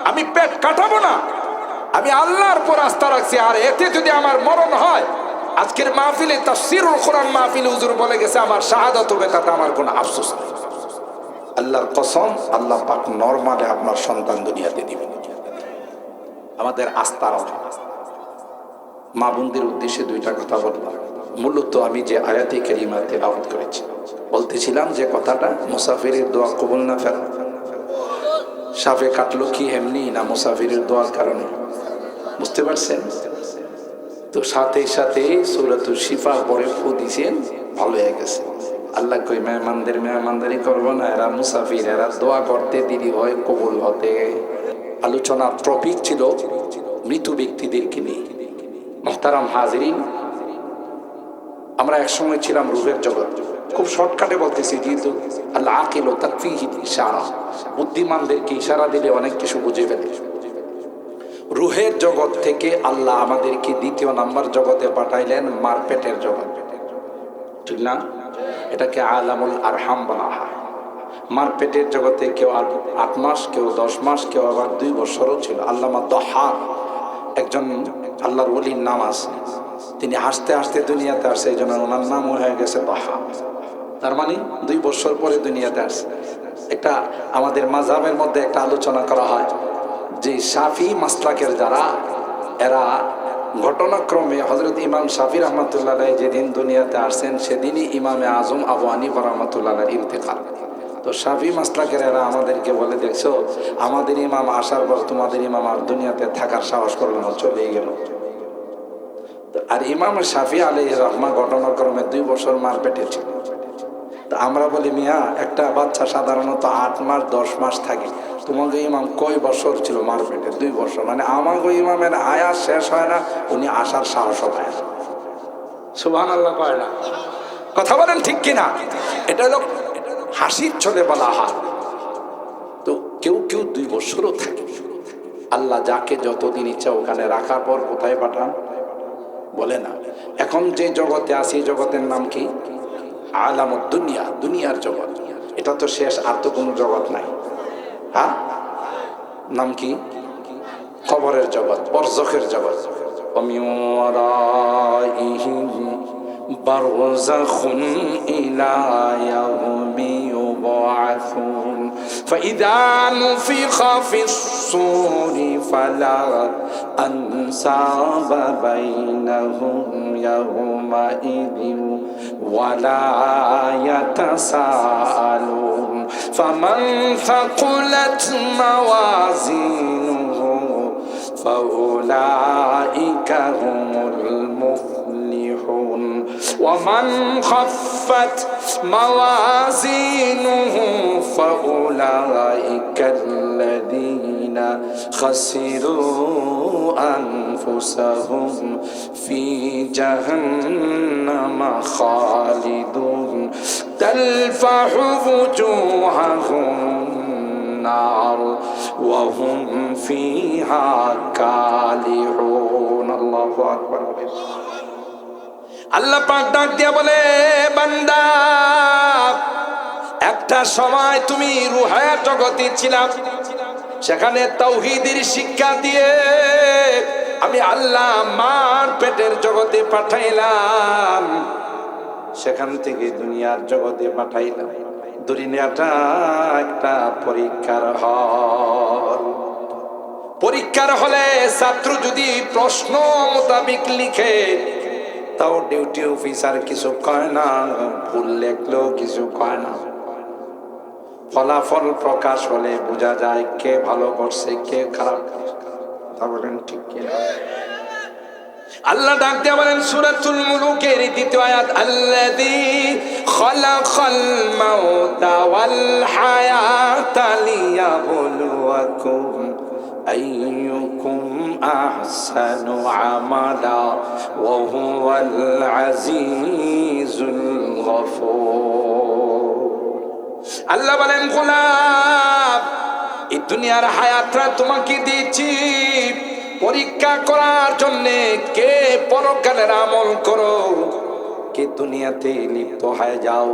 আমি পেট কাটাবো না, আমি আল্লাহর উপর আস্থা রাখছি, আর এতে যদি আমার মরণ হয়, আজকের মাহফিলে তাফসীরুল কোরআন মাহফিলে হুজুর বলে গেছে আমার শাহাদাত হবে, তাতে আমার কোনো আফসোস নেই। আল্লাহর কসম, আল্লাহ পাক নরমালে আপনার সন্তান দুনিয়াতে দিবেন। আমাদের আস্থার মা বোনদের উদ্দেশ্যে দুইটা কথা বললাম। মূলত আমি যে আয়াতে কারিমা তেলাওয়াত করেছি, বলতেছিলাম যে কথাটা, মুসাফিরের দোয়া কবুল না ফেরা। সাপে কাটলো কি এমনি, না মুসাফিরের দোয়ার কারণে? বুঝতে পারছেন? তো সাথে সাথে সূরাতুল শিফা পরে ফু দিছেন, ভালো হয়ে গেছে। আল্লাহ কই মেহমানদের মেহমানদারি করবো না, এরা মুসাফির, এরা দোয়া করতে দেরি হয় কবুল হতে। আলোচনার টপিক ছিল মৃত ব্যক্তিদেরকে নিয়ে। মুহতারাম হাজিরিন, আমরা এক সময় ছিলাম রূহের জগৎ। খুব শর্টকাটে বলতেছি, যেহেতু আল্লাহ আকিল ও তাকফিহি ইশারা, বুদ্ধিমানদেরকে ইশারা দিলে অনেক কিছু বুঝে ফেলে। রূহের জগৎ থেকে আল্লাহ আমাদেরকে দ্বিতীয় নাম্বার জগতে পাঠাইলেন, মারপেটের জগৎ, ঠিক না? এটাকে আলামুল আরহাম বলা হয়। মারপেটের জগতে কেউ 8 মাস, কেউ 10 মাস, কেউ আবার 2 বছরও ছিল। আল্লামা দহাক একজন আল্লাহর ওলির নাম আছে, তিনি হাসতে হাসতে দুনিয়াতে আসছে, এই জন্য ওনার নাম হয়ে গেছে দহাক। তার মানে 2 বছর পরে দুনিয়াতে আসছে। একটা আমাদের মাযহাবের মধ্যে একটা আলোচনা করা হয় যে শাফি মাসলাকের যারা, এরা ঘটনাক্রমে হযরত ইমাম শাফি রহমাতুল্লাহ আলাইহি যেদিন দুনিয়াতে আসছেন, সেদিনই ইমামে আজম আবু হানিফা রহমাতুল্লাহ আলাইহির ইন্তেকাল। তো শাফি মাসলাকের এরা আমাদেরকে বলে, দেখছো আমাদের ইমাম আসার পর তোমাদের ইমাম আর দুনিয়াতে থাকার সাহস করলো না, চলে গেল। আর ইমাম শাফি আলাইহির রহমা ঘটনাক্রমে 2 বছর মার পেটে ছিল। তা আমরা বলি, মিয়া একটা বাচ্চা সাধারণত 8 মাস 10 মাস থাকে, তোমাকে ইমাম কয় বছর ছিল মার পেটে? 2 বছর। মানে আমাকে ইমামের আয়াত শেষ হয় না, উনি আসার সাহস পায় না। সুবহানাল্লাহ পায় না। কথা বলেন ঠিক কিনা? এটা হলো হাসির ছলে বলা হয়। তো কেউ কেউ 2 বছরও থাকে। আল্লাহ যাকে যতদিন ইচ্ছা ওখানে রাখার পর কোথায় পাঠান বলে না। এখন যে জগতে আছি জগতের নাম কি? আলামুদ দুনিয়া, দুনিয়ার জগৎ। এটা তো শেষ, আর তো কোনো জগৎ নাই। হ্যাঁ, নাম কি? কবরের জগৎ, বরজখের জগৎ। ومن ورائهم برزخ إلى يوم يبعثون فإذا نفخ في الصور فلا أنساب بينهم يومئذ ولا يتساءلون فمن ثقلت موازينه فأولئك هم المفلحون ومن خفت موازينه فأولئك الذين خسروا أنفسهم في جهنم خالدون تلفح وجوههم النار وهم فيها كالحون الله أكبر আল্লাহ পাক ডাক দিয়া বলে, বান্দা একটা সময় তুমি রুহের জগতে ছিলা, সেখানে তাওহীদের শিক্ষা দিয়ে আমি আল্লাহ মার পেটের জগতে পাঠাইলাম, সেখান থেকে দুনিয়ার জগতে পাঠাইলাম। দুনিয়াটা একটা পরীক্ষার হল। পরীক্ষার হলে ছাত্র যদি প্রশ্ন মোতাবিক লিখে তাও ডিউটি অফিসার কিছু কয় না, ভুল লেখলেও কিছু কয় না। ফলাফল প্রকাশ হলে বোঝা যায় কে ভালো করছে কে খারাপ করছে। তা বলেন ঠিক কিনা? আল্লাহ ডাক দিয়ে বলেন সূরাতুল মুলুকের ২য় আয়াত, আল্লাযী খালাকাল মাউতা ওয়াল হায়াতা লিয়াবলুয়াকুম আইয়ুকুম আহসানু আমালা ওয়া হুয়াল আজিজুল গফুর। আল্লাহ বলেন, গোলাম, এই দুনিয়ার হায়াতটা তোমাকে দিয়েছি পরীক্ষা করার জন্য, কে পরকালের আমল করো, কে দুনিয়াতে লিপ্ত হয়ে যাও,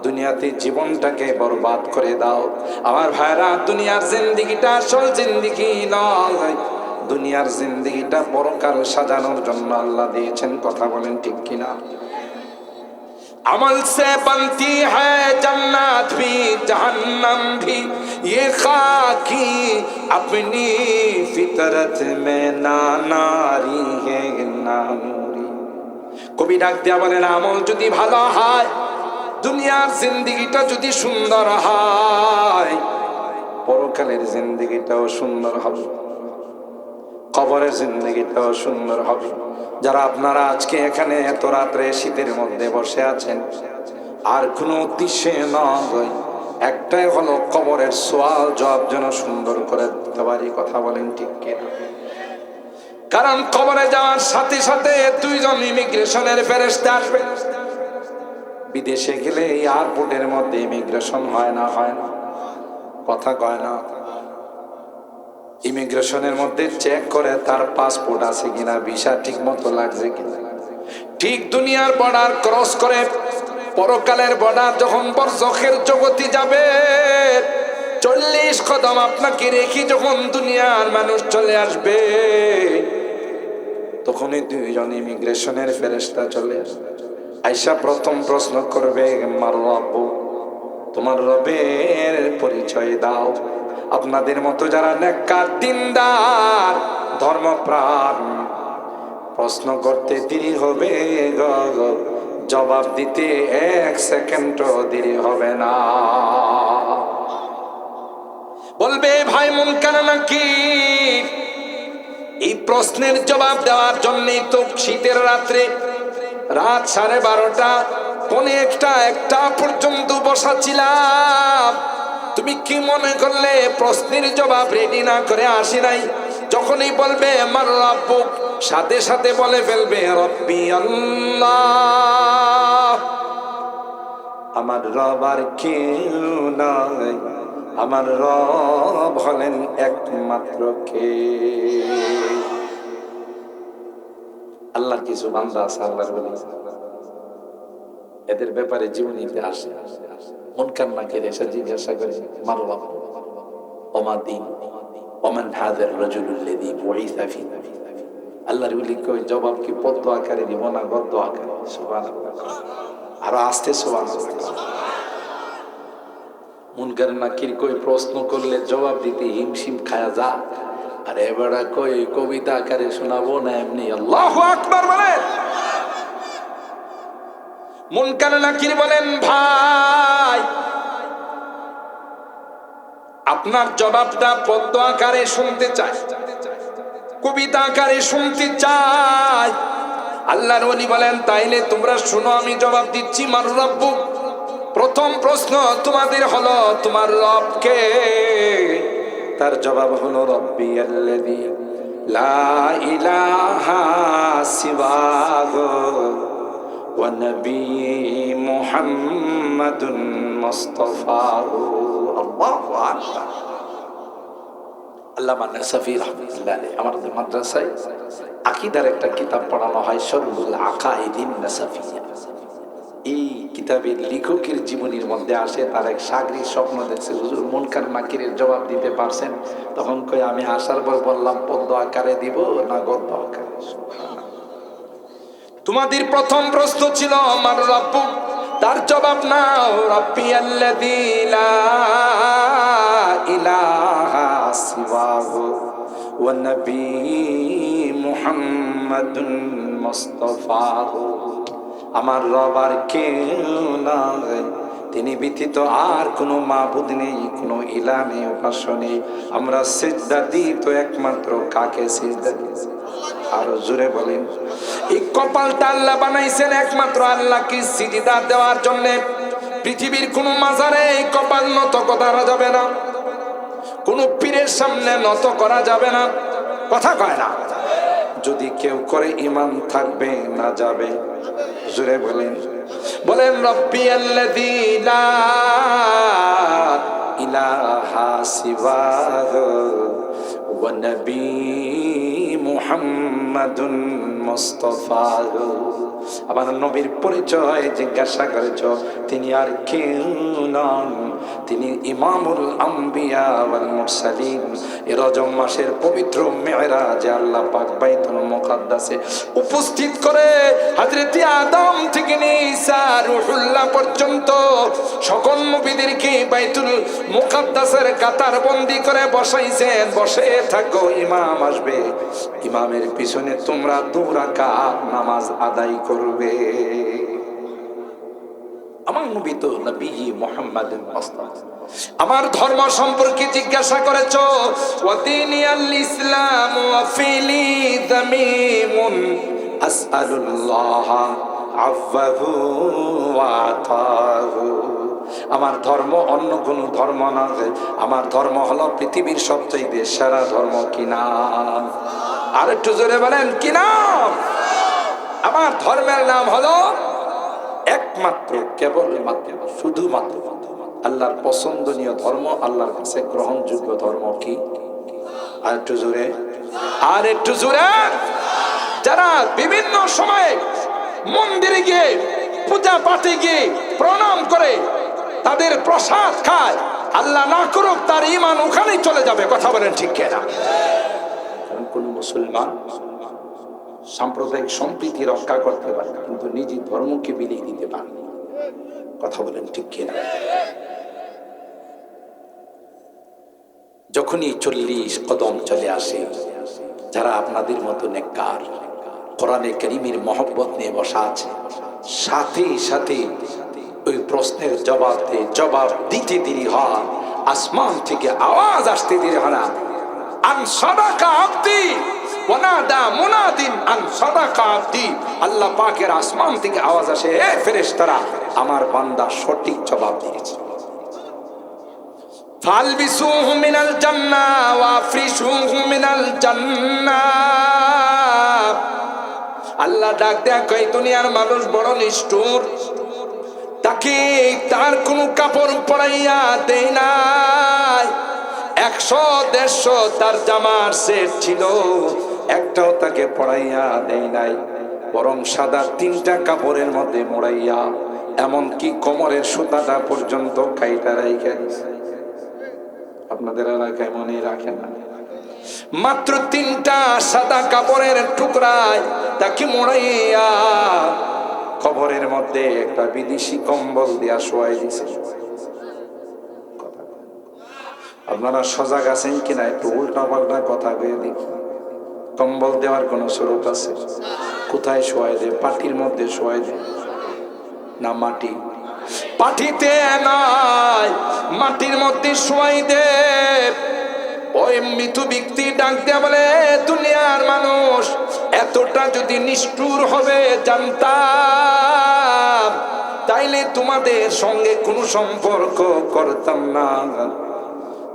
দুনিয়াতে জীবনটাকে বরবাদ করে দাও। আমার ভাইরা, দুনিয়ার জিন্দেগিটা আসল জিন্দেগি নয়, দুনিয়ার জিন্দেগিটা পরকাল সাজানোর জন্য আল্লাহ দিয়েছেন। কথা বলেন ঠিক কিনা? अमल से बनती है जन्नत भी जहन्नम भी, ये खाकी अपनी फितरत में ना नारी है ना नूरी। কবি ডাক দিয়া বলেন, আমল যদি ভালো হয়, দুনিয়ার জিন্দেগিটা যদি সুন্দর হয়, পরকালের জিন্দেগিটাও সুন্দর হবে, কবরের জিন্দেগিটাও সুন্দর হবে। যারা আপনারা আজকে এখানে এত রাত্রে শীতের মধ্যে বসে আছেন, আর কোনো উদ্দেশ্যে নয়, একটাই হলো কবরের সওয়াল জবাব যেন সুন্দর করে দিতে পারি। কথা বলেন ঠিক কিনা? কারণ কবরে যাওয়ার সাথে সাথে দুইজন ইমিগ্রেশনের ফেরেশতা আসবে। বিদেশে গেলে এয়ারপোর্টের মধ্যে ইমিগ্রেশন হয় না? হয় না? কথা কয় না? ইমিগ্রেশনের মধ্যে চেক করে তার পাসপোর্ট আছে কিনা, ভিসা ঠিক মতো লাগছে কিনা। ঠিক দুনিয়ার বর্ডার ক্রস করে পরকালের বর্ডার যখন বরজখের জগতে যাবে, 40 কদম আপনাকে রেখে যখন দুনিয়ার মানুষ চলে আসবে, তখনই দুইজন ইমিগ্রেশনের ফেরেশতা চলে আসবে। আয়েশা প্রথম প্রশ্ন করবে, মার রব, তোমার রবের পরিচয় দাও। আপনাদের মতো যারা নেককার, দিনদার, ধর্মপ্রাণ, প্রশ্ন করতে দেরি হবে, জবাব দিতে 1 সেকেন্ডও দেরি হবে না। বলবে, ভাই মুনকার নাকির, এই প্রশ্নের জবাব দেওয়ার জন্যই তো শীতের রাত্রে রাত 12:30 পৌনে 1টা পর্যন্ত বসা ছিলাম। তুমি কি মনে করলে প্রশ্নের জবাব রেডি না করে আসি নাই? যখনই বলবে আমার রব্বুক, সাথে সাথে বলে ফেলবে রব্বি আল্লাহ, আমার রব আর কেউ নাই, আমার রব হলেন একমাত্র কে? আল্লাহ আর কিছু বান্দা আছে আল্লাহর ওলি, এদের ব্যাপারে জীবনীতে আসে, মুনকার নাকির এসে জিজ্ঞাসা করে মান রাব্বুক ওয়া মা দীনুক ওয়া মান হাযার রাজুলুল্লাযী বুইসা ফীনা। আল্লাহর ওলি কই জবাব কি পদ্য আকারে দিব না গদ্য আকারে? সুবহানাল্লাহ, আরো আস্তে সুবহানাল্লাহ। মুনকার নাকির কই প্রশ্ন করলে জবাব দিতে হিমশিম খায়া যা, আর এবারে কই কবিতা আকারে শোনাবো না এমনি? আল্লাহু আকবার বলেন। মুনকার নাকির বলেন ভাই আপনার জবাবটা পদ্য আকারে শুনতে চাই, কবিতা আকারে শুনতে চাই। আল্লাহর ওলি বলেন তাইলে তোমরা শুনো, আমি জবাব দিচ্ছি। মান রাব্বুক, প্রথম প্রশ্ন তোমাদের হলো তোমার রব কে? তার জবাব হলো রব্বি আল্লাযী লা ইলাহা সিওয়াহু ওয়া নবী মুহাম্মাদুন মুস্তাফাহু। আল্লাহু আকবার। আল্লামা নাসাফি রাহমাতুল্লাহ আলাইহি আমাদের মাদ্রাসায় আকীদার একটা কিতাব পড়ানো হয়, শরহুল আকাইদিন নাসাফিয়া। এই কিতাবের লেখকের জীবনীর মধ্যে আসে তার এক সাগরীর স্বপ্ন দেখছে হুজুর মুনকার নাকিরের জবাব দিতে পারছেন? তখন কই আমি আসার পর বললাম পদ্য আকারে দিব না গদ্য আকারে? তোমাদের প্রথম প্রশ্ন ছিল মান রাব্বুক, তার জবাব নাও রাব্বি আল্লাযী লা ইলাহা সিওয়াহু ওয়া নবী মুহাম্মাদুন মুস্তাফাহু। আমার রব আর কেউ নাই, তিনি ব্যতীত আর কোনো মাবুদ নেই, কোনো ইলাহ নেই, উপাস্য নেই। আমরা সিজদা দিই তো একমাত্র কাকে সিজদা দিই? আরো জোরে বলেন। এই কপালটা আল্লাহ বানাইছেন একমাত্র আল্লাহকে সিজদা দেওয়ার জন্য। পৃথিবীর কোনো মাজারে এই কপাল নত করা যাবে না, কোনো পীরের সামনে নত করা যাবে না, কথা কয় না। যদি কেউ করে ঈমান থাকবে না যাবে? জোরে বলেন। বলেন রব্বি আল্লাযী লা ইলাহা সিওয়াহু ওয়া নবী মুহাম্মাদুন মুস্তাফাহু। আমার নবীর পরিচয় জিজ্ঞাসা করেছ, তিনি আর কেউ নন, তিনি ইমামুল আম্বিয়া ওয়াল মুরসালিন। এই রজব মাসের পবিত্র মেরাজে আল্লাহ পাক বাইতুল মুকাদ্দাসে উপস্থিত করে হযরত আদম থেকে নিয়ে ঈসা রূহুল্লাহ পর্যন্ত সকল নবীদেরকে বাইতুল মুকাদ্দাসের কাতার বন্দী করে বসাইছেন। বসে থাকো, ইমাম আসবে, ইমামের পিছনে তোমরা 2 রাকাত নামাজ আদায় করবে। আমার নবী তো নবী মুহাম্মাদুর মুস্তাফা। আমার ধর্ম সম্পর্কে জিজ্ঞাসা করেছো, ওয়া দীনিয়াল ইসলাম ওয়া ফিলি যামিমুন আসআলুল্লাহ আফওয়াহু ওয়া আতাহু। আমার ধর্ম অন্য কোন ধর্ম না, আমার ধর্ম হলো পৃথিবীর সবচেয়ে সেরা ধর্ম। কি নাম? আর একটু জোরে বলেন, কি নাম? আমার ধর্মের নাম হলো একমাত্র, কেবলমাত্র, শুধুমাত্র আল্লাহর পছন্দনীয় ধর্ম, আল্লাহর কাছে গ্রহণযোগ্য ধর্ম। কি? আর একটু জোরে, আর একটু জোরে। যারা বিভিন্ন সময়ে মন্দিরে গিয়ে পূজা পাঠে গিয়ে প্রণাম করে তাদের প্রসাদ খায়, আল্লাহ না করুক তার ঈমান ওখানেই চলে যাবে। কথা বলেন ঠিক কিনা? কারণ কোন মুসলমান সাম্প্রদায়িক সম্প্রীতি রক্ষা করতে পারে কিন্তু নিজের ধর্মকে বিলিয়ে দিতে পারে। কথা বলেন ঠিক কিনা? যখনই 40 কদম চলে আসে, যারা আপনাদের মতো নেককার কোরআনে কারীমের মহব্বত নিয়ে বসা আছে, সাথে সাথে ওই প্রশ্নের জবাব দিতে দেরি হয়, আসমান থেকে আওয়াজ আসতে দেরি হয় না। আন সাদাকা আবদি ওয়ানাদা মুনাদিন আন সাদাকা আবদি। আল্লাহ পাকের আসমান থেকে আওয়াজ আসে, এ ফেরেশতারা, আমার বান্দা সঠিক জবাব দিয়েছে। ফালবিসুহু মিনাল জান্নাহ ওয়া আফরিশুহু মিনাল জান্নাহ। আল্লাহ ডাক দেয়া কয়, দুনিয়ার মানুষ বড় নিষ্ঠুর, তাকে তার কোনো কাপড় পরাইয়া দেয় নাই। 100-150 তার জামার সেট ছিল, একটাও তাকে পরাইয়া দেয় নাই। বরং সাদা 3টা কাপড়ের মধ্যে মোড়াইয়া এমনকি কোমরের সুতাটা পর্যন্ত কাইটা রাইখা দিছে। আপনাদের এলাকায় মনে রাখেন না? মাত্র 3টা সাদা কাপড়ের টুকরায় তাকে মোড়াইয়া কবরের মধ্যে একটা বিদেশি কম্বল দিয়া শোয়াই দিছে। আপনারা সজাগ আছেন কিনা একটু উল্টা পাল্টা কথা কয়ে দেখি। কম্বল দেওয়ার কোন স্বরূপ আছে? কোথায় শোয়াই দেয়? পাটির মধ্যে শোয়াই দেয় না মাটি? পাটিতে নয়, মাটির মধ্যে শোয়াই দে। ওই মৃত ব্যক্তি ডাক দেয়া বলে, দুনিয়ার মানুষ এতটা যদি নিষ্ঠুর হবে জানতাম তাইলে তোমাদের সঙ্গে কোনো সম্পর্ক করতাম না।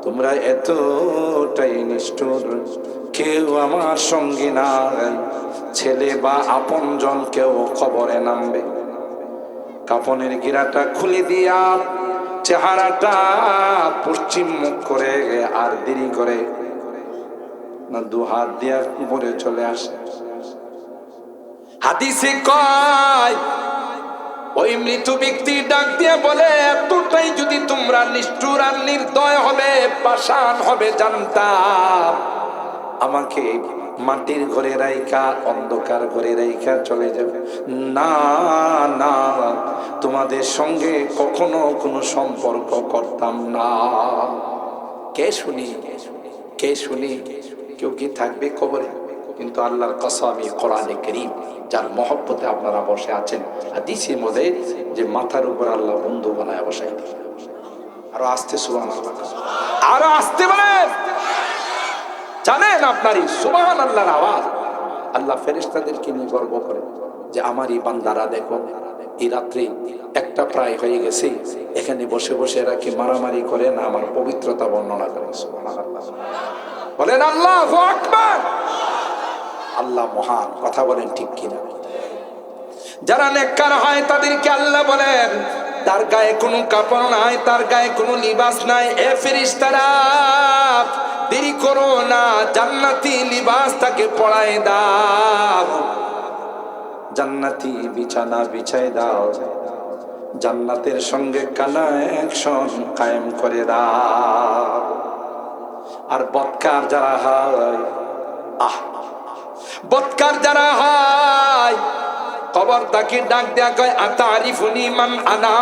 তোমরা এতটাই নিষ্ঠুর, কেউ আমার সঙ্গী নাই, ছেলে বা আপনজন কেউ খবরে নামবে। কাফনের গিরাটা খুলে দিয়া চেহারাটা পশ্চিম মুখ করে আর দেরি করে না 2 হাত দিয়া উপরে চলে আসে। হাদিসে কয় ওই মৃত ব্যক্তি ডাক দিয়ে বলে, এতটাই যদি তোমরা নিষ্ঠুর আর নির্দয় হবে, পাষাণ হবে জানতাম, আমাকে মাটির ঘরে রাইখা অন্ধকার ঘরে রাইখা চলে যাবে না। না, তোমাদের সঙ্গে কখনো কোনো সম্পর্ক করতাম না। কে শুনি কে শুনি? কেউ কি থাকবে কবরে? কিন্তু আল্লাহর কসম, কোরআনে কারীম যার মহব্বতে আপনারা বসে আছেন, হাদিসের মধ্যে যে মাথার উপর আল্লাহ বন্ধু বানায় বসাই দিয়ে। আরো আস্তে সুবহানাল্লাহ, আরো আস্তে বলেন। জানেন আপনারই সুবহানাল্লাহর আওয়াজ আল্লাহ ফেরেশতাদেরকে নিয়ে গর্ব করে যে আমারই বান্দারা দেখো, এই রাত্রে 1টা প্রায় হয়ে গেছে, এখানে বসে বসে এরা কি মারামারি করে না আমার পবিত্রতা বর্ণনা করে। সুবহানাল্লাহ বলেন, আল্লাহু আকবার। আল্লাহ মহান, কথা বলেন ঠিক কিনা? যারা নেককার হয় তাদেরকে আল্লাহ বলেন তার গায়ে কোনো কাপড় নাই, তার গায়ে কোনো লিবাস নাই। এ ফেরেশতারা দেরি করো না, জান্নাতি লিবাস তাকে পরায় দাও, জান্নাতি বিছানা বিছায় দাও, জান্নাতের সঙ্গে কানেকশন কায়েম করে দাও। আর বদকার যারা হয়, বদকার যারা হয়, কবর তাকে ডাক দেয়া কয়, আতারিফুনি মান আনা?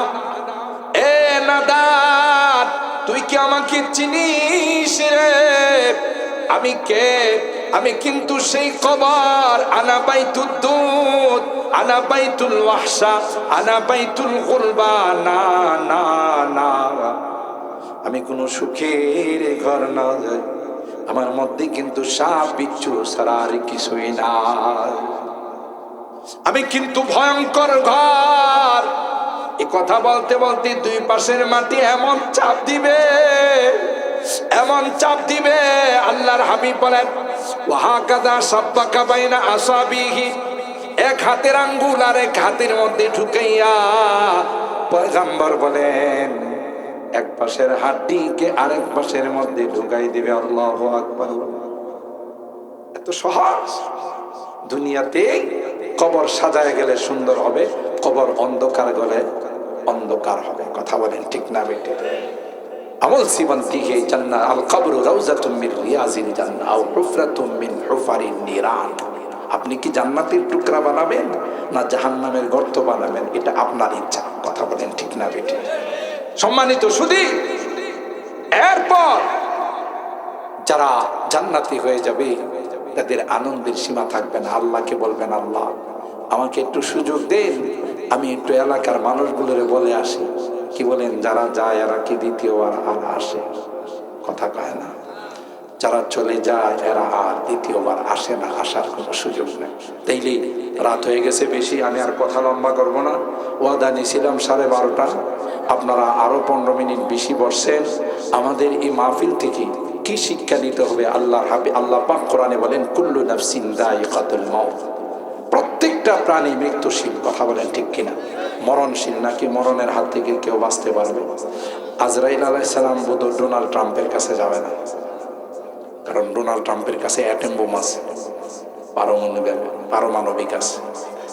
এ নাদার, তুই কি আমাকে চিনিস রে? আমি কে? আমি কিন্তু সেই কবর, আনা বাইতুদ দুদ, আনা বাইতুল ওয়াহশা, আনা বাইতুল গুরবা। না না না, আমি কোনো সুখের ঘর না, আমার মধ্যে কিন্তু সাপ বিচ্ছু ছাড়া আর কিছুই না। আমি কিন্তু ভয়ঙ্কর ঘর। এই কথা বলতে বলতে 2 পাশের মাটি এমন চাপ দিবে, এমন চাপ দিবে। আল্লাহর হাবিব বলেন, ওয়াহাকাযা সাব্বাকা বাইনা আসাবিহি, এক হাতের আঙ্গুল আর এক হাতের মধ্যে ঢুকাইয়া পয়গম্বর বলেন এক পাশের হাড্ডিকে আরেক পাশের মধ্যে ঢুকাই দিবে। আল্লাহু আকবার। এত সহজ। দুনিয়াতে কবর সাজায় গেলে সুন্দর হবে, কবর অন্ধকার গেলে অন্ধকার হবে। কথা বলেন ঠিক না বেটে? আমল সিবান্তিহি জান্নাহ, আল কবরু রাউযাতুম মিন রিয়াজিল জান্নাহ আও হুফরাতুম মিন হুফারিন নিরান। আপনি কি জান্নাতের টুকরা বানাবেন না জাহান্নামের গর্ত বানাবেন? এটা আপনার ইচ্ছা। কথা বলেন ঠিক না বেটে? সম্মানিত সুধী, এরপর যারা জান্নাতি হয়ে যাবে তাদের আনন্দের সীমা থাকবে না। আল্লাহকে বলবেন, আল্লাহ আমাকে একটু সুযোগ দেন, আমি একটু এলাকার মানুষগুলোরে বলে আসি। কি বলেন? যারা যায় এরা কি দ্বিতীয়বার আর আসে? কথা কয় না। যারা চলে যায় এরা আর দ্বিতীয়বার আসে না, আসার কোনো সুযোগ নেই। তাইলে রাত হয়ে গেছে বেশি, আমি আর কথা লম্বা করবো না। ওয়াদা নিয়েছিলাম 12:30, আপনারা আরো 15 মিনিট বেশি বসছেন। আমাদের এই মাহফিল থেকে কি শিক্ষা নিতে হবে? আল্লাহ পাক কোরআনে বলেন, কুল্লু নাফসিন যায়িকাতুল মাউত, প্রত্যেকটা প্রাণী মৃত্যুশীল। কথা বলেন ঠিক কিনা? মরণশীল নাকি মরণের হাত থেকে কেউ বাঁচতে পারবে? আজরাইল আলাইহিস সালাম বোধ ডোনাল্ড ট্রাম্পের কাছে যাবে না, কারণ ডোনাল্ড ট্রাম্পের কাছে অ্যাটম বোম আছে, পারমাণবিক আছে।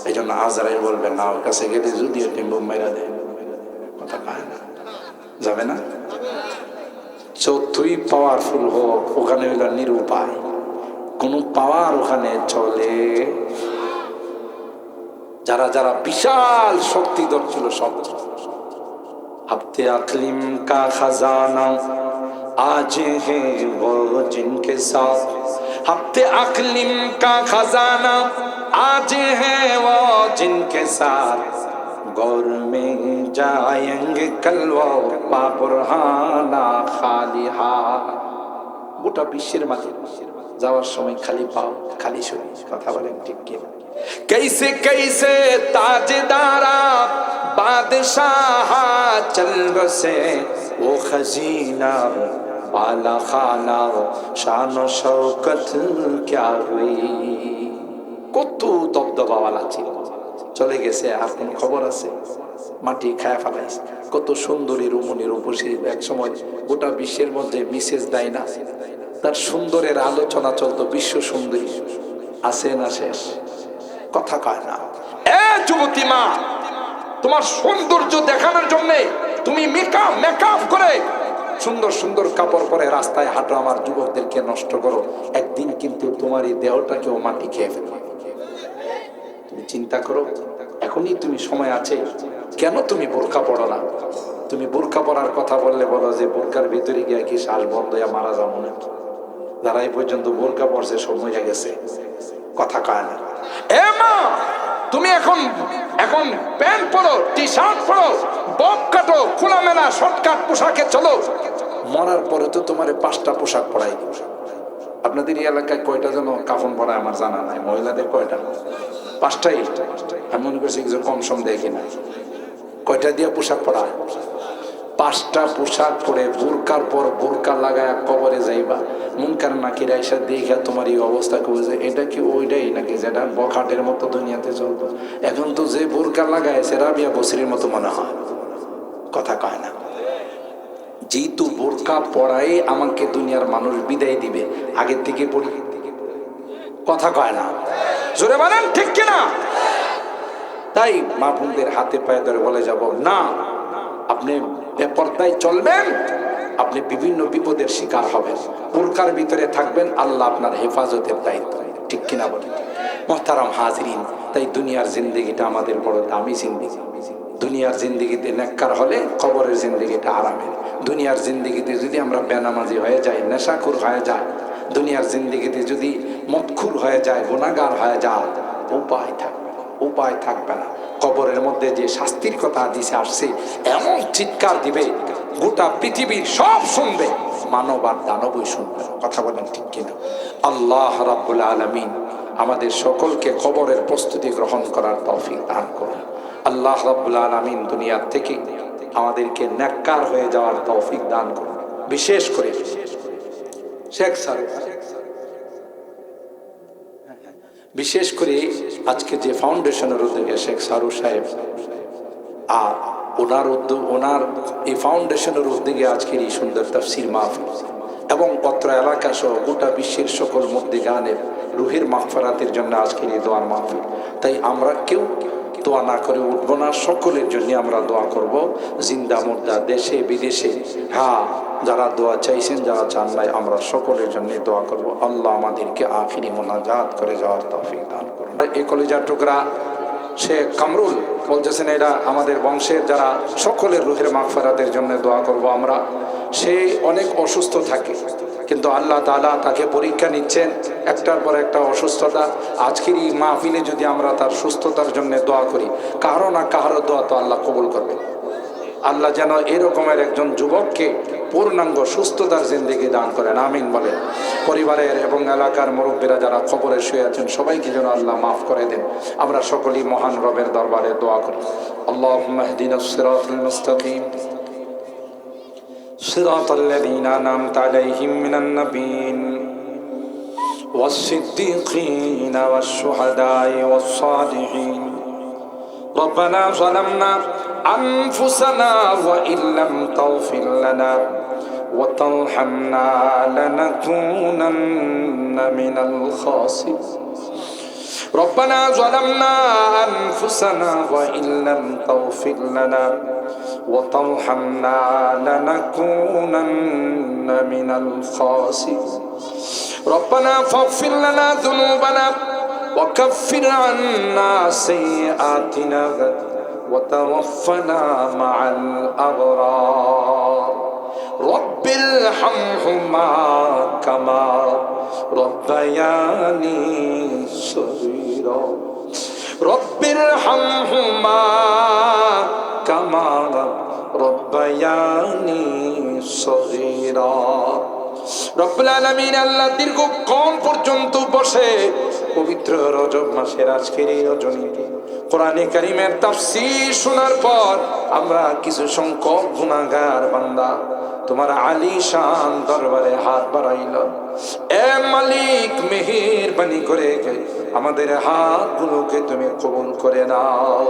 এই জন্য আজরাইল বলবেন না, ওর কাছে গেলে যদিও টিম্বুম মেরা দেয়, কথা পায় না, যাবে না। যতই পাওয়ারফুল হোক, ওখানে হইল নিরুপায়, কোন পাওয়ার ওখানে চলে। যারা যারা বিশাল শক্তিধর ছিল সব হফতে আকলিম কা খাজানা আজ হে वो जिनके साथ, हफ्ते अकलिम का खजाना आज है वो जिनके साथ, गौर में जाएंगे कल वो बाबुरहाना खाली हाथ। গোটা বিশ্বের মাঝে যাওয়ার সময় খালি পাও খালি শরীর, কথা বলেন ঠিক কি? कैसे कैसे ताजदारा बादशाह चल बसे, वो खजीना बाला खाना शान शौकत क्या हुई। কত দবদবাওয়ালা ছিল, চলে গেছে, আর কোন খবর আছে? মাটি খায় ফেলাইছে। কত সুন্দরী রমণী রূপসী এক সময় গোটা বিশ্বের মধ্যে মিসেস দেয় না, তার সুন্দরের আলোচনা চলতো, বিশ্ব সুন্দরী আছে না শেষ, কথা কয় না। এ যুবতী মা, তোমার সৌন্দর্য দেখানোর জন্য তুমি মেকআপ করে সুন্দর সুন্দর কাপড় পরে রাস্তায় হাঁটো, আমার যুবকদেরকে নষ্ট করো, একদিন কিন্তু তোমার এই দেহটাকেও মাটি খেয়ে ফেলবে। তুমি চিন্তা করো, এখনই তুমি সময় আছে, কেন তুমি বোরকা পড়ো না? তুমি বোরকা পরার কথা বললে বলো যে বোরকার ভিতরে গিয়ে কি শ্বাস বন্ধ হয়ে মারা যাবো নাকি? যারা এই পর্যন্ত বোরকা পড়ছে সব মরে গেছে, কথা কয় না। এ মা, তুমি এখন প্যান্ট পরো, টি শার্ট পরো, বব কাটো, খোলামেলা শর্টকাট পোশাকে চলো, মরার পরে তো তোমার 5টা পোশাক পরাই দিব। আপনাদের এই এলাকায় কয়টা যেন কাফন পরায় আমার জানা নাই, মহিলাদের কয়টা? 5টাই। আমি মনে করছি কিছু কম সম দেখি না, কয়টা দিয়ে পোশাক পরায়? 5টা পোশাক পরে বোরকার পর বোরকা লাগায় কবরে যাইবা, মুনকার নাকির আইসা দেখা তোমার এই অবস্থা কবে যে এটা কি ওইটাই নাকি যেটা বখাটের মতো দুনিয়াতে চলতো। এখন তো যে বোরকা লাগায় সে রাবিয়া বসরির মতো মনে হয়, কথা কয় না। যেহেতু বোরকা পড়াই আমাকে দুনিয়ার মানুষ বিদায় দিবে, আগের থেকে পড়ি, কথা কয় না, জোরে বলেন ঠিক কিনা? তাই মা বোনদের হাতে পায়ে ধরে বলে যাব না, আপনি বেপরদায় চলবেন, আপনি বিভিন্ন বিপদের শিকার হবেন, বোরকার ভিতরে থাকবেন, আল্লাহ আপনার হেফাজতের দায়িত্ব, ঠিক কিনা বলেন? মুহতারাম হাজরিন, তাই দুনিয়ার জিন্দেগিটা আমাদের বড় দামি জিন্দেগি। দুনিয়ার জিন্দেগিতে নেককার হলে কবরের জিন্দেগিটা আরামের। দুনিয়ার জিন্দেগিতে যদি আমরা বেনামাজি হয়ে যাই, নেশাখোর হয়ে যায়, দুনিয়ার জিন্দেগিতে যদি মদখুর হয়ে যায়, গুনাহগার হয়ে যায়, উপায় থাকবে না। কবরের মধ্যে যে শাস্তির কথা হাদিসে আসছে, এমন চিৎকার দিবে গোটা পৃথিবীর সব শুনবে, মানব আর দানবই শুনবে, কথা বলেন ঠিক কিনা? আল্লাহ রাব্বুল আলামিন আমাদের সকলকে কবরের প্রস্তুতি গ্রহণ করার তৌফিক দান করুন। আল্লাহ রাব্বুল আলামিন দুনিয়ার থেকে আমাদেরকে নেককার হয়ে যাওয়ার তৌফিক দান করুন। বিশেষ করে শেখ স্যার, বিশেষ করে আজকে যে ফাউন্ডেশনের উদ্যোগে শেখ সারু সাহেব আর ওনার এই ফাউন্ডেশনের উদ্যোগে আজকের এই সুন্দর তাফসীর মাহফিল এবং পত্র এলাকা সহ গোটা বিশ্বের সকল মুদ্দিগানের রুহের মাগফিরাতের জন্য আজকের এই দোয়ার মাহফিল। তাই আমরা কেউ দোয়া না করে উঠবো না, সকলের জন্য আমরা দোয়া করব, জিন্দা মুর্দা, দেশে বিদেশে। হ্যাঁ, যারা দোয়া চাইছেন, যারা চান নাই, আমরা সকলের জন্য দোয়া করব। আল্লাহ আমাদেরকে আখিরি মোনাজাত করে যাওয়ার তৌফিক দান করুন। এই কলেজার টুকরা শেখ কামরুল বলতেছেন, এরা আমাদের বংশের যারা সকলের রুহের মাগফিরাতের জন্য দোয়া করব আমরা। সে অনেক অসুস্থ থাকে, কিন্তু আল্লাহ তাআলা তাকে পরীক্ষা নিচ্ছেন, একটার পর একটা অসুস্থতা। আজকের এই মাহফিলে যদি আমরা তার সুস্থতার জন্য দোয়া করি, কারো না কারো দোয়া তো আল্লাহ কবুল করবে। আল্লাহ যেন এরকমের একজন যুবককে পূর্ণাঙ্গ সুস্থতার জিন্দেগি দান করেন, আমিন বলেন। পরিবারের এবং এলাকার মুরব্বীরা যারা কবরে শুয়ে আছেন, সবাইকে যেন আল্লাহ মাফ করে দেন। আমরা সকলেই মহান রবের দরবারে দোয়া করি। আল্লাহুম্মা ইহদিনাস সিরাতাল মুস্তাকিম সিরাতাল লাযীনা আন'আমতা আলাইহিম মিনান নাবিয়্যিন والصديقين والشهداء والصالحين ربنا ظلمنا أنفسنا وإن لم تغفر لنا وترحمنا لنكونن من الخاسرين ربنا ظلمنا أنفسنا وإن لم تغفر لنا وترحمنا لنكونن من الخاسرين ربنا فاغفر لنا ذنوبنا وكفر عنا سيئاتنا وتوفنا مع الأبرار رب ارحمهما كما ربياني صغيرا رب ارحمهما كما ربياني صغيرا রব্বুল আলামিন আল্লাহ দীর্ঘক্ষণ পর্যন্ত বসে পবিত্র রজব মাসের আজকের এই রজনীতে কোরআনে কারীমের তাফসীর শোনার পর আমরা কিছু সংখ্যক গুনাহগার বান্দা তোমার আলিশান দরবারে হাত বাড়াইলাম। এ মালিক, মেহেরবানি করে আমাদের হাতগুলোকে তুমি কবুল করে নাও।